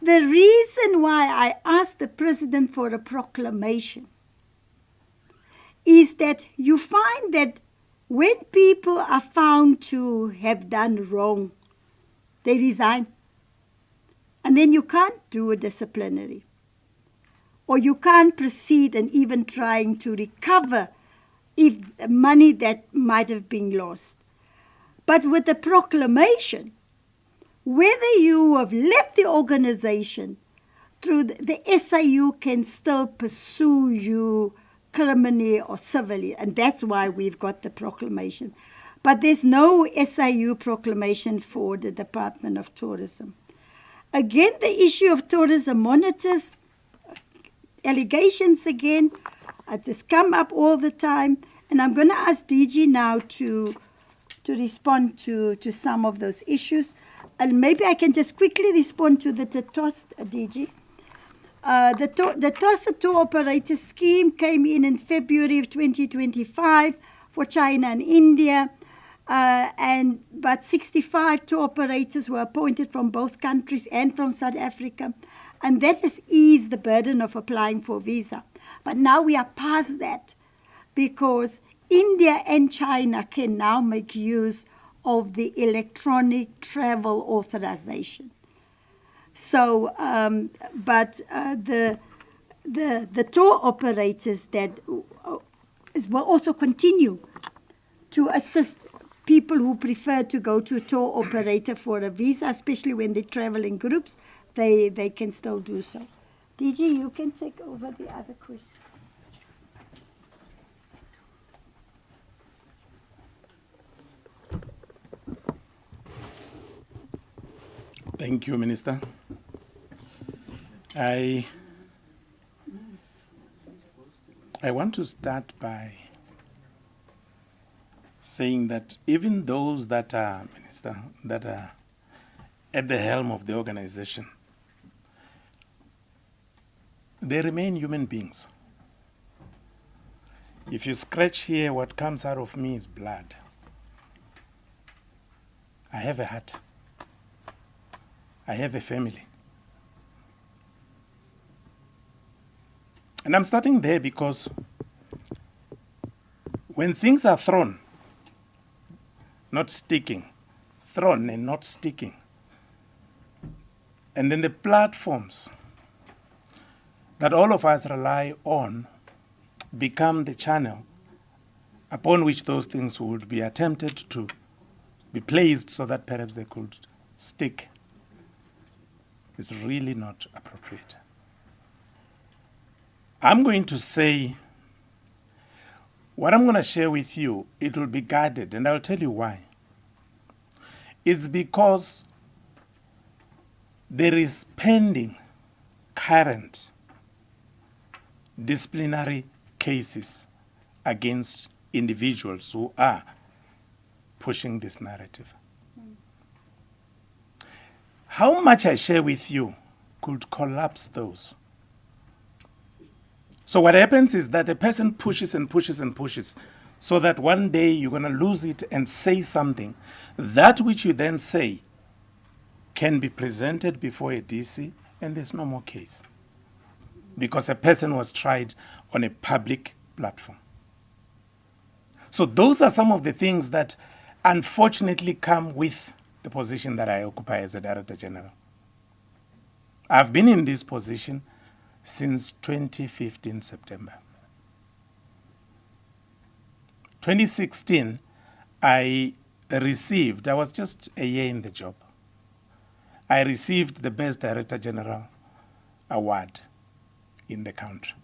The reason why I asked the President for a proclamation is that you find that when people are found to have done wrong, they resign. And then you can't do a disciplinary. Or you can't proceed and even trying to recover if money that might have been lost. But with the proclamation, whether you have left the organization, through the SAU can still pursue you criminally or civilly, and that's why we've got the proclamation. But there's no SAU proclamation for the Department of Tourism. Again, the issue of tourism monitors, allegations again, it has come up all the time, and I'm going to ask DG now to respond to some of those issues. And maybe I can just quickly respond to the trust, DG. The Trusted Tour Operator Scheme came in February of 2025 for China and India, but 65 tour operators were appointed from both countries and from South Africa, and that has eased the burden of applying for visa. But now we are past that, because India and China can now make use of the electronic travel authorization. So, the tour operators that will also continue to assist people who prefer to go to a tour operator for a visa, especially when they travel in groups, they can still do so. DG, you can take over the other question. Thank you, Minister. I want to start by saying that even those that are, Minister, that are at the helm of the organization, they remain human beings. If you scratch here, what comes out of me is blood. I have a heart. I have a family. And I'm starting there because when things are thrown, not sticking, thrown and not sticking, and then the platforms that all of us rely on become the channel upon which those things would be attempted to be placed so that perhaps they could stick, is really not appropriate. I'm going to say, what I'm going to share with you, it will be guarded, and I'll tell you why. It's because there is pending current disciplinary cases against individuals who are pushing this narrative. How much I share with you could collapse those. So what happens is that a person pushes and pushes and pushes, so that one day you're going to lose it and say something. That which you then say can be presented before a DC, and there's no more case. Because a person was tried on a public platform. So those are some of the things that unfortunately come with the position that I occupy as a Director General. I've been in this position since 2015 September. 2016, I was just a year in the job. I received the Best Director General award in the country.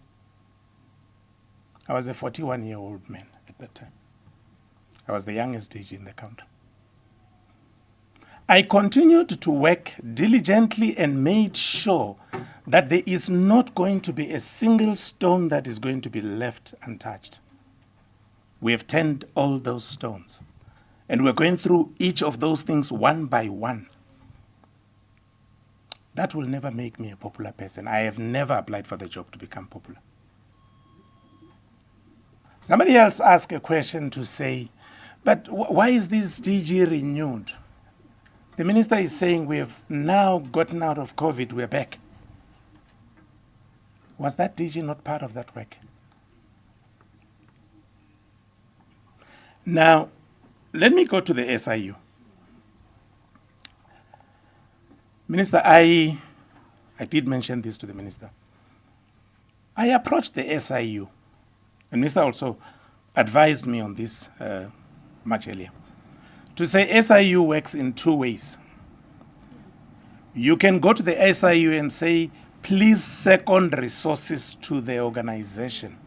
I was a 41-year-old man at that time. I was the youngest DG in the country. I continued to work diligently and made sure that there is not going to be a single stone that is going to be left untouched. We have turned all those stones. And we're going through each of those things one by one. That will never make me a popular person. I have never applied for the job to become popular. Somebody else asked a question to say, but why is this DG renewed? The minister is saying we have now gotten out of COVID, we're back. Was that DG not part of that work? Now, let me go to the SIU. Minister, I did mention this to the minister. I approached the SIU, and minister also advised me on this much earlier, to say SIU works in two ways. You can go to the SIU and say, please second resources to the organization.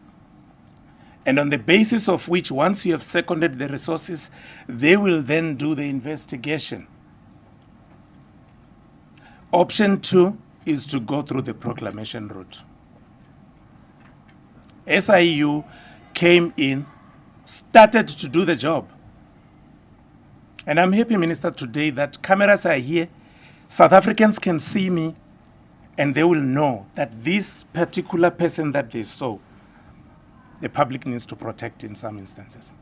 And on the basis of which, once you have seconded the resources, they will then do the investigation. Option 2 is to go through the proclamation route. SIU came in, started to do the job. And I'm happy, Minister, today that cameras are here. South Africans can see me, and they will know that this particular person that they saw, the public needs to protect in some instances.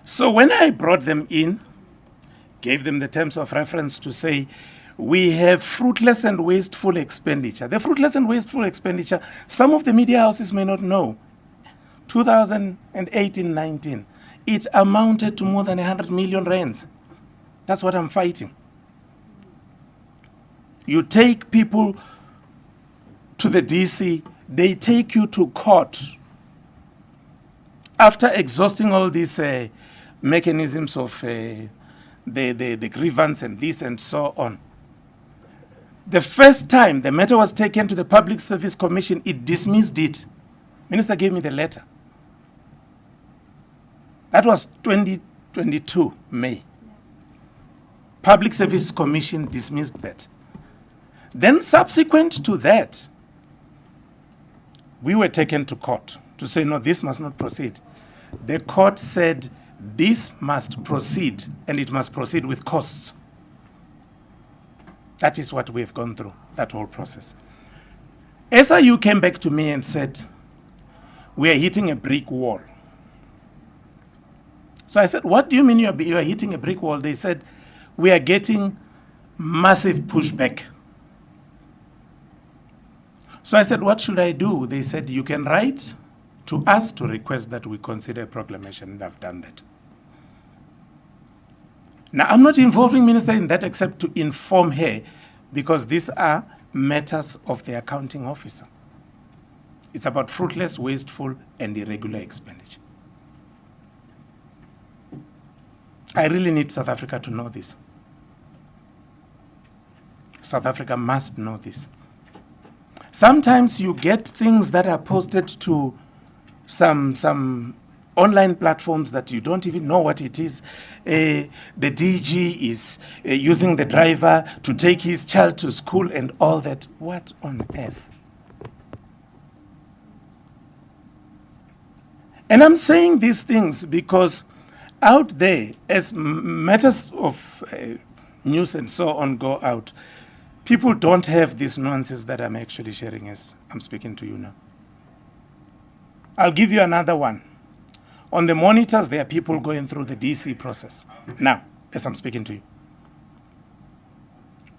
So when I brought them in, gave them the terms of reference to say, we have fruitless and wasteful expenditure. The fruitless and wasteful expenditure, some of the media houses may not know. 2018-19, it amounted to more than 100 million rands. That's what I'm fighting. You take people to the DC, they take you to court. After exhausting all these mechanisms of the grievance and this and so on, the first time the matter was taken to the Public Service Commission, it dismissed it. Minister gave me the letter. That was 2022, May. Public Service Commission dismissed that. Then subsequent to that, we were taken to court to say, no, this must not proceed. The court said this must proceed, and it must proceed with costs. That is what we have gone through, that whole process. SIU came back to me and said, we are hitting a brick wall. So I said, what do you mean you are hitting a brick wall? They said, we are getting massive pushback. So I said, what should I do? They said, you can write to us to request that we consider a proclamation, and I've done that. Now, I'm not involving Minister in that except to inform her, because these are matters of the accounting officer. It's about fruitless, wasteful, and irregular expenditure. I really need South Africa to know this. South Africa must know this. Sometimes you get things that are posted to some online platforms that you don't even know what it is. The DG is using the driver to take his child to school and all that. What on earth? And I'm saying these things because out there, as matters of news and so on go out, people don't have these nuances that I'm actually sharing as I'm speaking to you now. I'll give you another one. On the monitors, there are people going through the DC process. Now, as I'm speaking to you,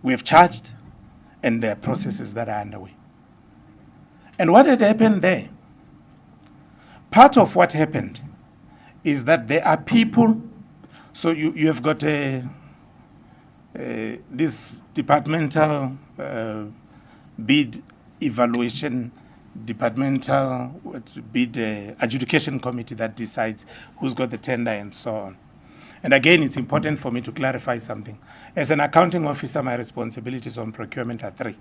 we have charged, and there are processes that are underway. And what had happened there, part of what happened is that there are people, so you have got this departmental bid evaluation, departmental bid adjudication committee that decides who's got the tender and so on. And again, it's important for me to clarify something. As an accounting officer, my responsibilities on procurement are 3.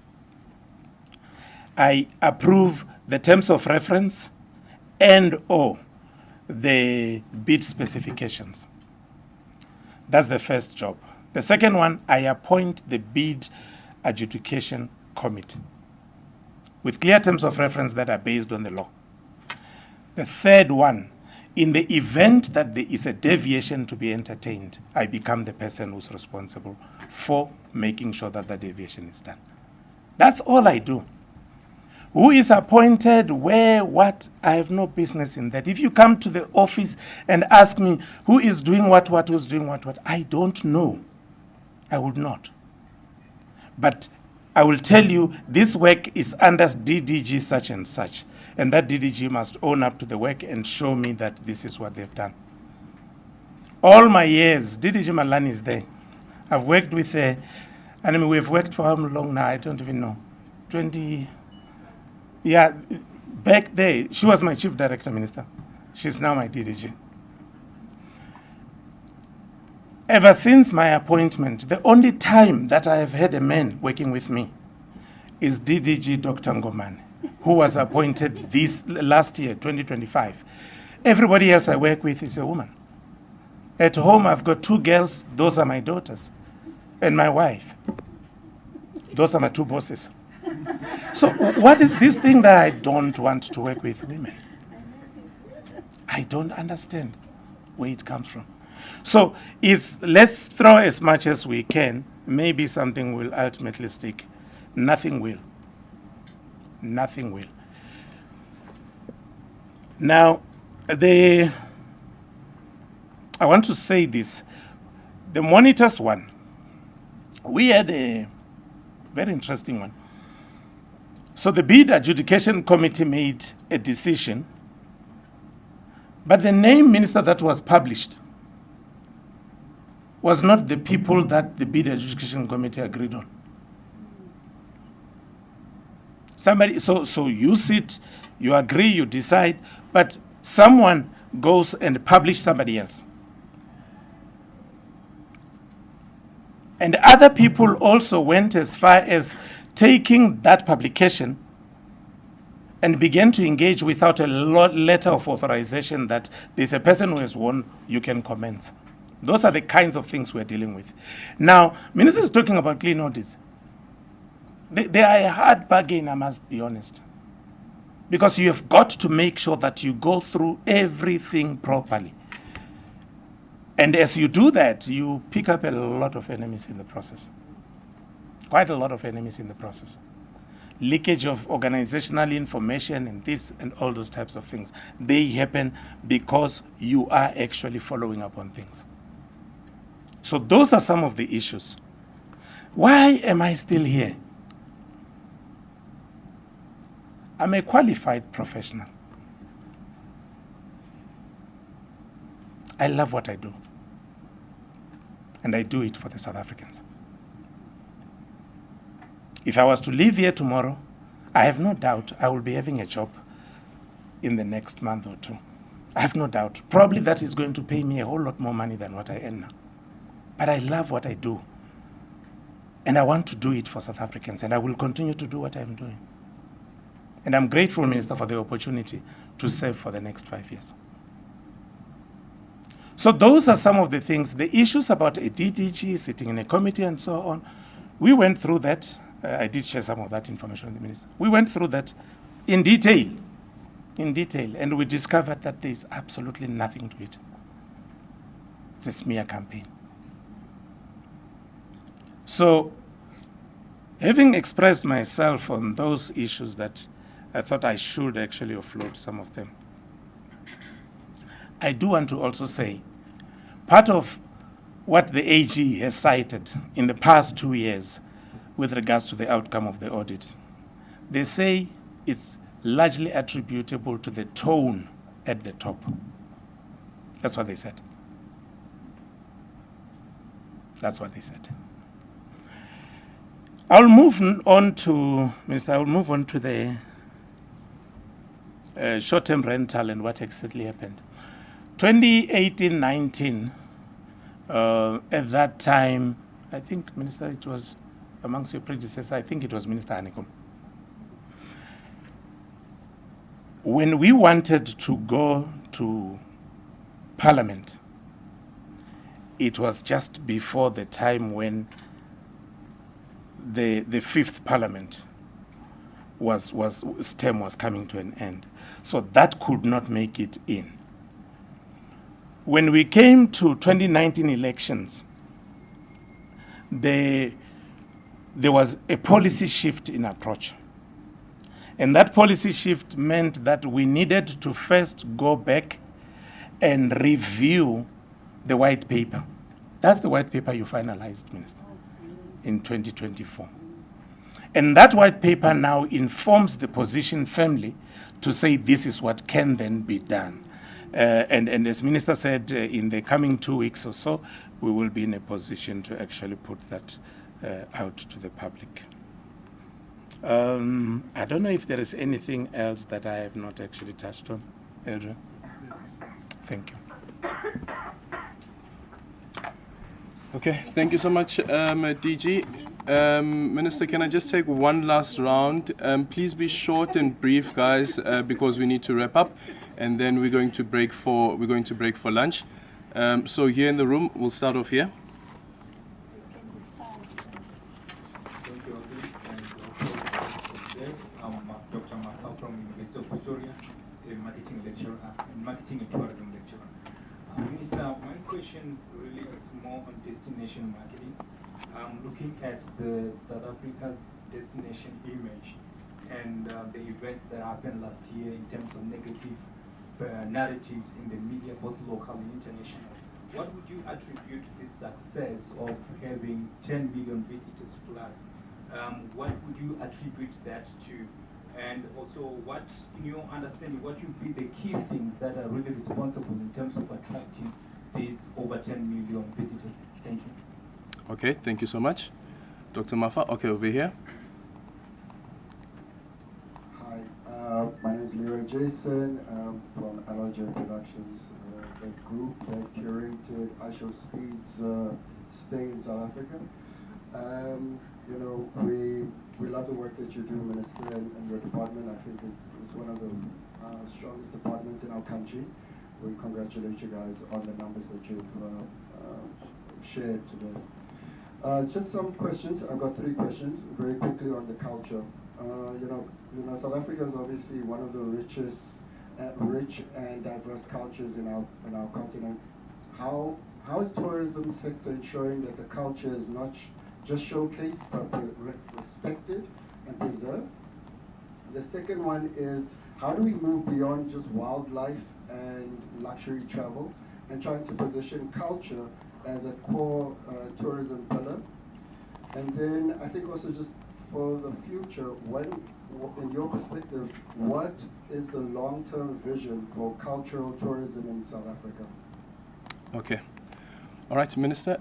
I approve the terms of reference and/or the bid specifications. That's the first job. The second one, I appoint the bid adjudication committee with clear terms of reference that are based on the law. The third one, in the event that there is a deviation to be entertained, I become the person who's responsible for making sure that the deviation is done. That's all I do. Who is appointed, where, what, I have no business in that. If you come to the office and ask me who is doing what, who's doing what, I don't know. I would not. But I will tell you this work is under DDG such and such. And that DDG must own up to the work and show me that this is what they've done. All my years, DDG Malani is there. I've worked with, we've worked for how long now? I don't even know. 20, yeah, back there, she was my chief director, minister. She's now my DDG. Ever since my appointment, the only time that I have had a man working with me is DDG Dr. Ngomane, who was appointed this last year, 2025. Everybody else I work with is a woman. At home, I've got 2 girls. Those are my daughters. And my wife. Those are my 2 bosses. So what is this thing that I don't want to work with women? I don't understand where it comes from. So let's throw as much as we can. Maybe something will ultimately stick. Nothing will. Nothing will. Now, I want to say this. The monitors one, we had a very interesting one. So the bid adjudication committee made a decision, but the name, minister, that was published was not the people that the bid adjudication committee agreed on. Somebody, so you sit, you agree, you decide, but someone goes and publishes somebody else. And other people also went as far as taking that publication and began to engage without a letter of authorization that there's a person who has won, you can comment. Those are the kinds of things we're dealing with. Now, Minister is talking about clean audits. They are a hard bargain, I must be honest. Because you have got to make sure that you go through everything properly. And as you do that, you pick up a lot of enemies in the process. Quite a lot of enemies in the process. Leakage of organizational information and this and all those types of things. They happen because you are actually following up on things. So those are some of the issues. Why am I still here? I'm a qualified professional. I love what I do. And I do it for the South Africans. If I was to leave here tomorrow, I have no doubt I will be having a job in the next month or 2. I have no doubt. Probably that is going to pay me a whole lot more money than what I earn now. But I love what I do. And I want to do it for South Africans. And I will continue to do what I'm doing. And I'm grateful, Minister, for the opportunity to serve for the next 5 years. So those are some of the things, the issues about a DDG sitting in a committee and so on. We went through that. I did share some of that information with the minister. We went through that in detail, and we discovered that there is absolutely nothing to it. It's a smear campaign. So, having expressed myself on those issues that I thought I should actually offload some of them, I do want to also say, part of what the AG has cited in the past 2 years with regards to the outcome of the audit, they say it's largely attributable to the tone at the top. That's what they said. That's what they said. I'll move on to, Minister, I'll move on to the short-term rental and what exactly happened. 2018-19, at that time, I think, Minister, it was amongst your predecessors, I think it was Minister Anikom. When we wanted to go to Parliament, it was just before the time when the fifth Parliament term was coming to an end. So that could not make it in. When we came to 2019 elections, there was a policy shift in approach. And that policy shift meant that we needed to first go back and review the white paper. That's the white paper you finalized, Minister, in 2024. And that white paper now informs the position firmly to say this is what can then be done. And as Minister said, in the coming 2 weeks or so, we will be in a position to actually put that out to the public. I don't know if there is anything else that I have not actually touched on. Adrian? Thank you. Okay, thank you so much, DG. Minister, can I just take one last round? Please be short and brief, guys, because we need to wrap up, and then we're going to break for lunch. So here in the room, we'll start off here. Thank you, I'm Dr. Martha from University of Pretoria, a marketing lecturer, marketing and tourism lecturer. Minister, my question really is more on destination marketing. Looking at the South Africa's destination image and the events that happened last year in terms of negative narratives in the media, both local and international, what would you attribute this success of having 10 million visitors plus? What would you attribute that to? And also, what, in your understanding, what would be the key things that are really responsible in terms of attracting these over 10 million visitors? Thank you. Okay, thank you so much. Dr. Mafa, okay, over here. Hi, my name is Leroy Jason from LRJ Productions, a group that curated I Show Speed's stay in South Africa. You know, we love the work that you do, Minister, and your department. I think it's one of the strongest departments in our country. We congratulate you guys on the numbers that you've shared today. Just some questions. I've got 3 questions very quickly on the culture. You know, South Africa is obviously one of the richest, rich and diverse cultures in our continent. How is tourism sector ensuring that the culture is not just showcased but respected and preserved? The second one is, how do we move beyond just wildlife and luxury travel and trying to position culture as a core tourism pillar? And then I think also just for the future, in your perspective, what is the long-term vision for cultural tourism in South Africa? Okay. All right, Minister.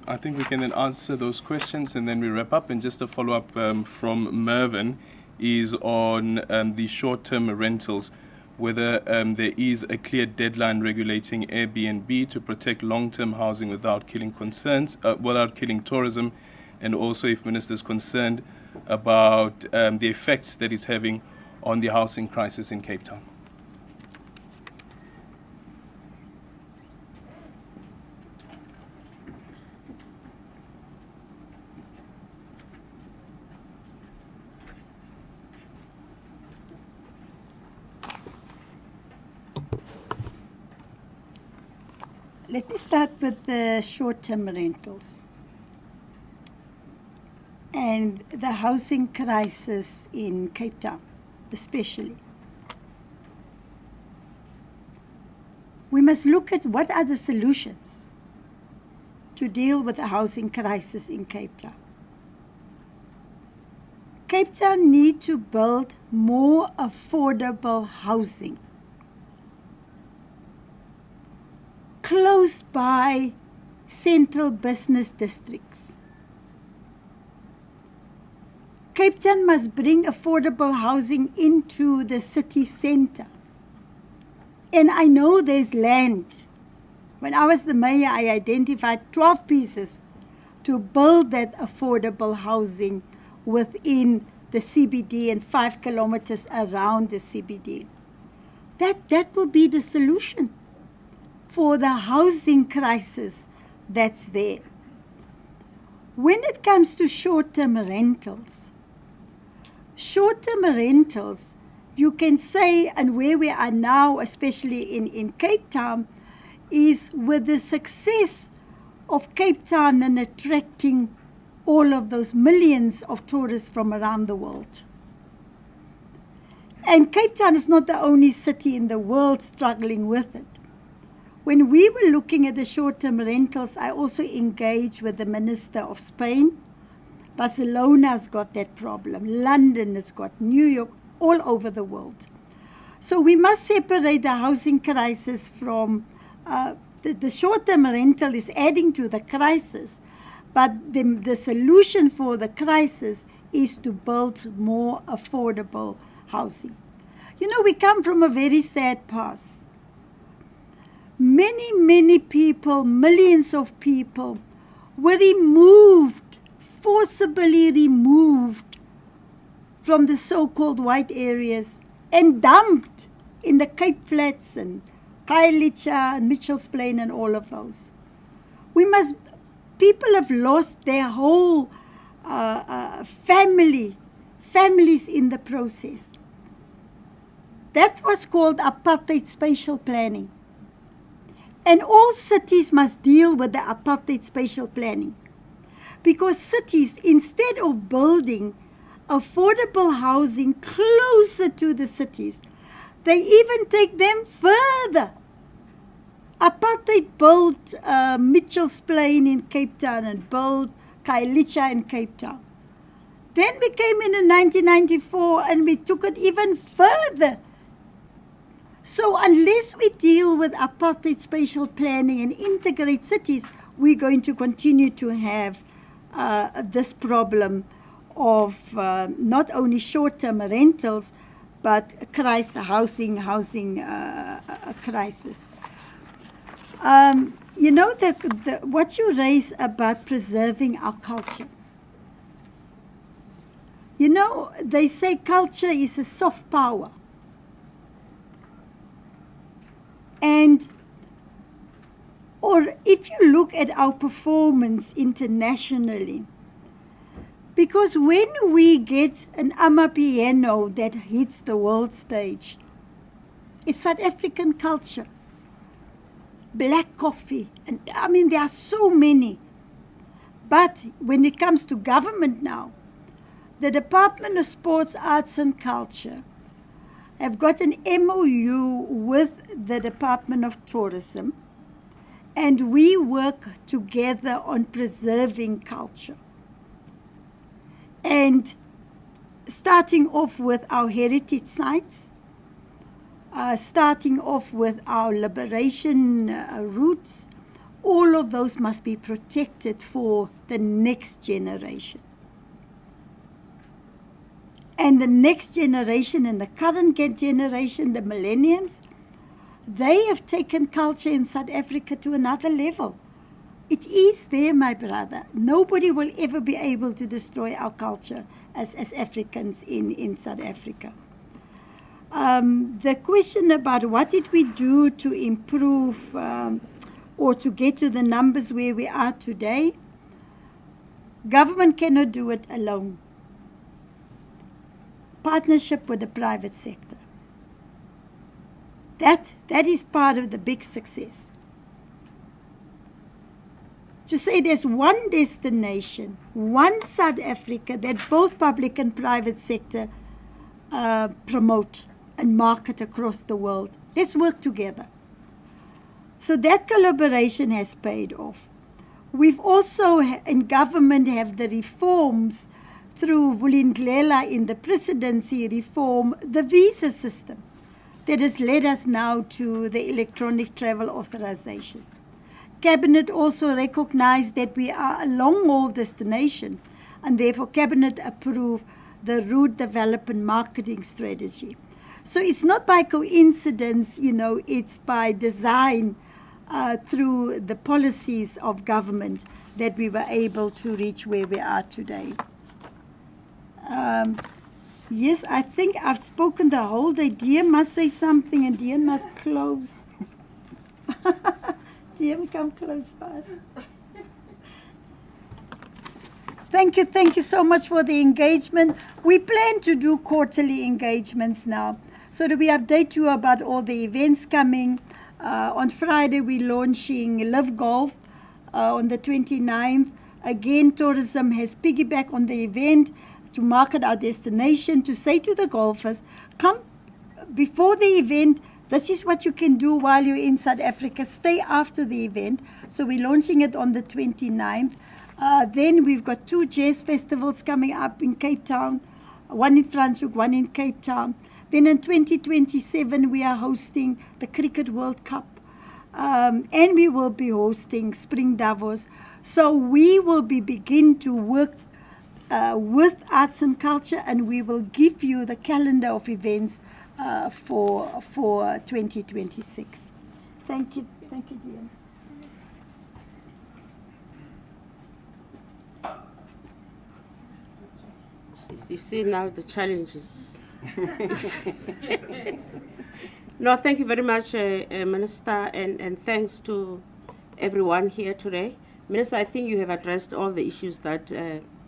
I think we can then answer those questions and then we wrap up. And just a follow-up from Mervyn is on the short-term rentals, whether there is a clear deadline regulating Airbnb to protect long-term housing without killing tourism, and also if Minister is concerned about the effects that it's having on the housing crisis in Cape Town. Let me start with the short-term rentals and the housing crisis in Cape Town, especially. we must look at what are the solutions to deal with the housing crisis in Cape Town. Cape Town needs to build more affordable housing close by central business districts. Cape Town must bring affordable housing into the city center. And I know there's land. When I was the mayor, I identified 12 pieces to build that affordable housing within the CBD and 5 kilometers around the CBD. That will be the solution for the housing crisis that's there. When it comes to short-term rentals, you can say, and where we are now, especially in Cape Town, is with the success of Cape Town and attracting all of those millions of tourists from around the world. And Cape Town is not the only city in the world struggling with it. When we were looking at the short-term rentals, I also engaged with the Minister of Spain. Barcelona's got that problem. London has got, New York, all over the world. So we must separate the housing crisis from the short-term rental is adding to the crisis, but the solution for the crisis is to build more affordable housing. You know, we come from a very sad past. Many people, millions of people, were removed, forcibly removed from the so-called white areas and dumped in the Cape Flats and Khayelitsha and Mitchell's Plain and all of those. People have lost their whole families in the process. That was called apartheid spatial planning. And all cities must deal with the apartheid spatial planning. Because cities, instead of building affordable housing closer to the cities, they even take them further. Apartheid built Mitchell's Plain in Cape Town and built Khayelitsha in Cape Town. Then we came in 1994 and we took it even further. So unless we deal with apartheid spatial planning and integrate cities, we're going to continue to have this problem of not only short-term rentals, but housing crisis. You know, what you raise about preserving our culture. You know, they say culture is a soft power. Or if you look at our performance internationally, because when we get an Amapiano that hits the world stage, it's South African culture. Black coffee, and I mean, there are so many. But when it comes to government now, the Department of Sports, Arts and Culture have got an MOU with the Department of Tourism, and we work together on preserving culture. And starting off with our heritage sites, starting off with our liberation routes, all of those must be protected for the next generation. And the next generation and the current generation, the millenniums, they have taken culture in South Africa to another level. It is there, my brother. Nobody will ever be able to destroy our culture as Africans in South Africa. The question about what did we do to improve or to get to the numbers where we are today, government cannot do it alone. Partnership with the private sector. That is part of the big success. To say there's one destination, one South Africa that both public and private sector promote and market across the world. Let's work together. So that collaboration has paid off. We've also, in government, have the reforms through Vulindlela in the presidency reform, the visa system that has led us now to the electronic travel authorization. Cabinet also recognized that we are a long-haul destination, and therefore Cabinet approved the route development marketing strategy. So it's not by coincidence, it's by design through the policies of government that we were able to reach where we are today. Yes, I think I've spoken the whole day. Dean must say something and Dean must close. Dean, come close for us. Thank you so much for the engagement. We plan to do quarterly engagements now, so that we update you about all the events coming. On Friday, we're launching Live Golf on the 29th. Again, tourism has piggybacked on the event to market our destination, to say to the golfers, come before the event, this is what you can do while you're in South Africa. Stay after the event. So we're launching it on the 29th. Then we've got 2 jazz festivals coming up in Cape Town, one in Franschhoek, one in Cape Town. Then in 2027, we are hosting the Cricket World Cup. And we will be hosting Spring Davos. So we will begin to work with arts and culture, and we will give you the calendar of events for 2026. Thank you, Dean. You see now the challenges. No, thank you very much, Minister, and thanks to everyone here today. Minister, I think you have addressed all the issues that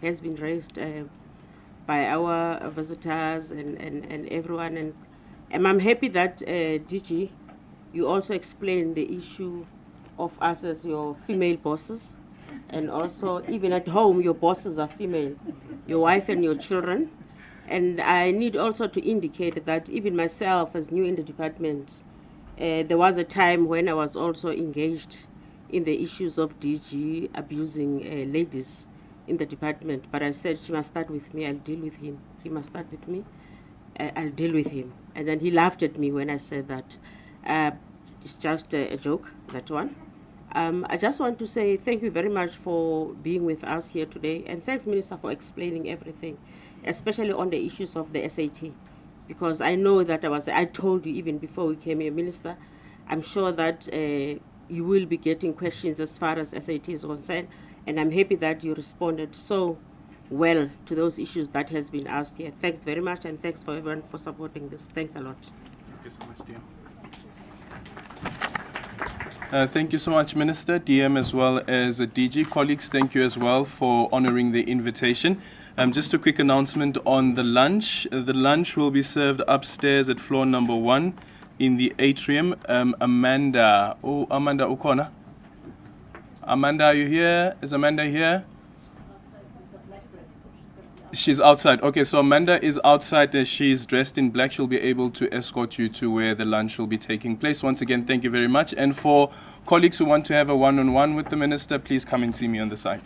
has been raised by our visitors and everyone. And I'm happy that, DG, you also explained the issue of us as your female bosses. And also, even at home, your bosses are female, your wife and your children. And I need also to indicate that even myself, as new in the department, there was a time when I was also engaged in the issues of DG abusing ladies in the department. But I said, she must start with me, I'll deal with him. He must start with me, I'll deal with him. And then he laughed at me when I said that. It's just a joke, that one. I just want to say thank you very much for being with us here today. And thanks, Minister, for explaining everything, especially on the issues of the SAT. Because I know that I told you even before we came here, Minister, I'm sure that you will be getting questions as far as SAT is concerned. And I'm happy that you responded so well to those issues that has been asked here. Thanks very much, and thanks for everyone for supporting this. Thanks a lot. Thank you so much, dear. Thank you so much, Minister, DM, as well as DG. Colleagues, thank you as well for honoring the invitation. Just a quick announcement on the lunch. The lunch will be served upstairs at floor number 1 in the atrium. Amanda Ukona. Amanda, are you here? Is Amanda here? She's outside. Okay, so Amanda is outside. She's dressed in black. She'll be able to escort you to where the lunch will be taking place. Once again, thank you very much. And for colleagues who want to have a one-on-one with the Minister, please come and see me on the side.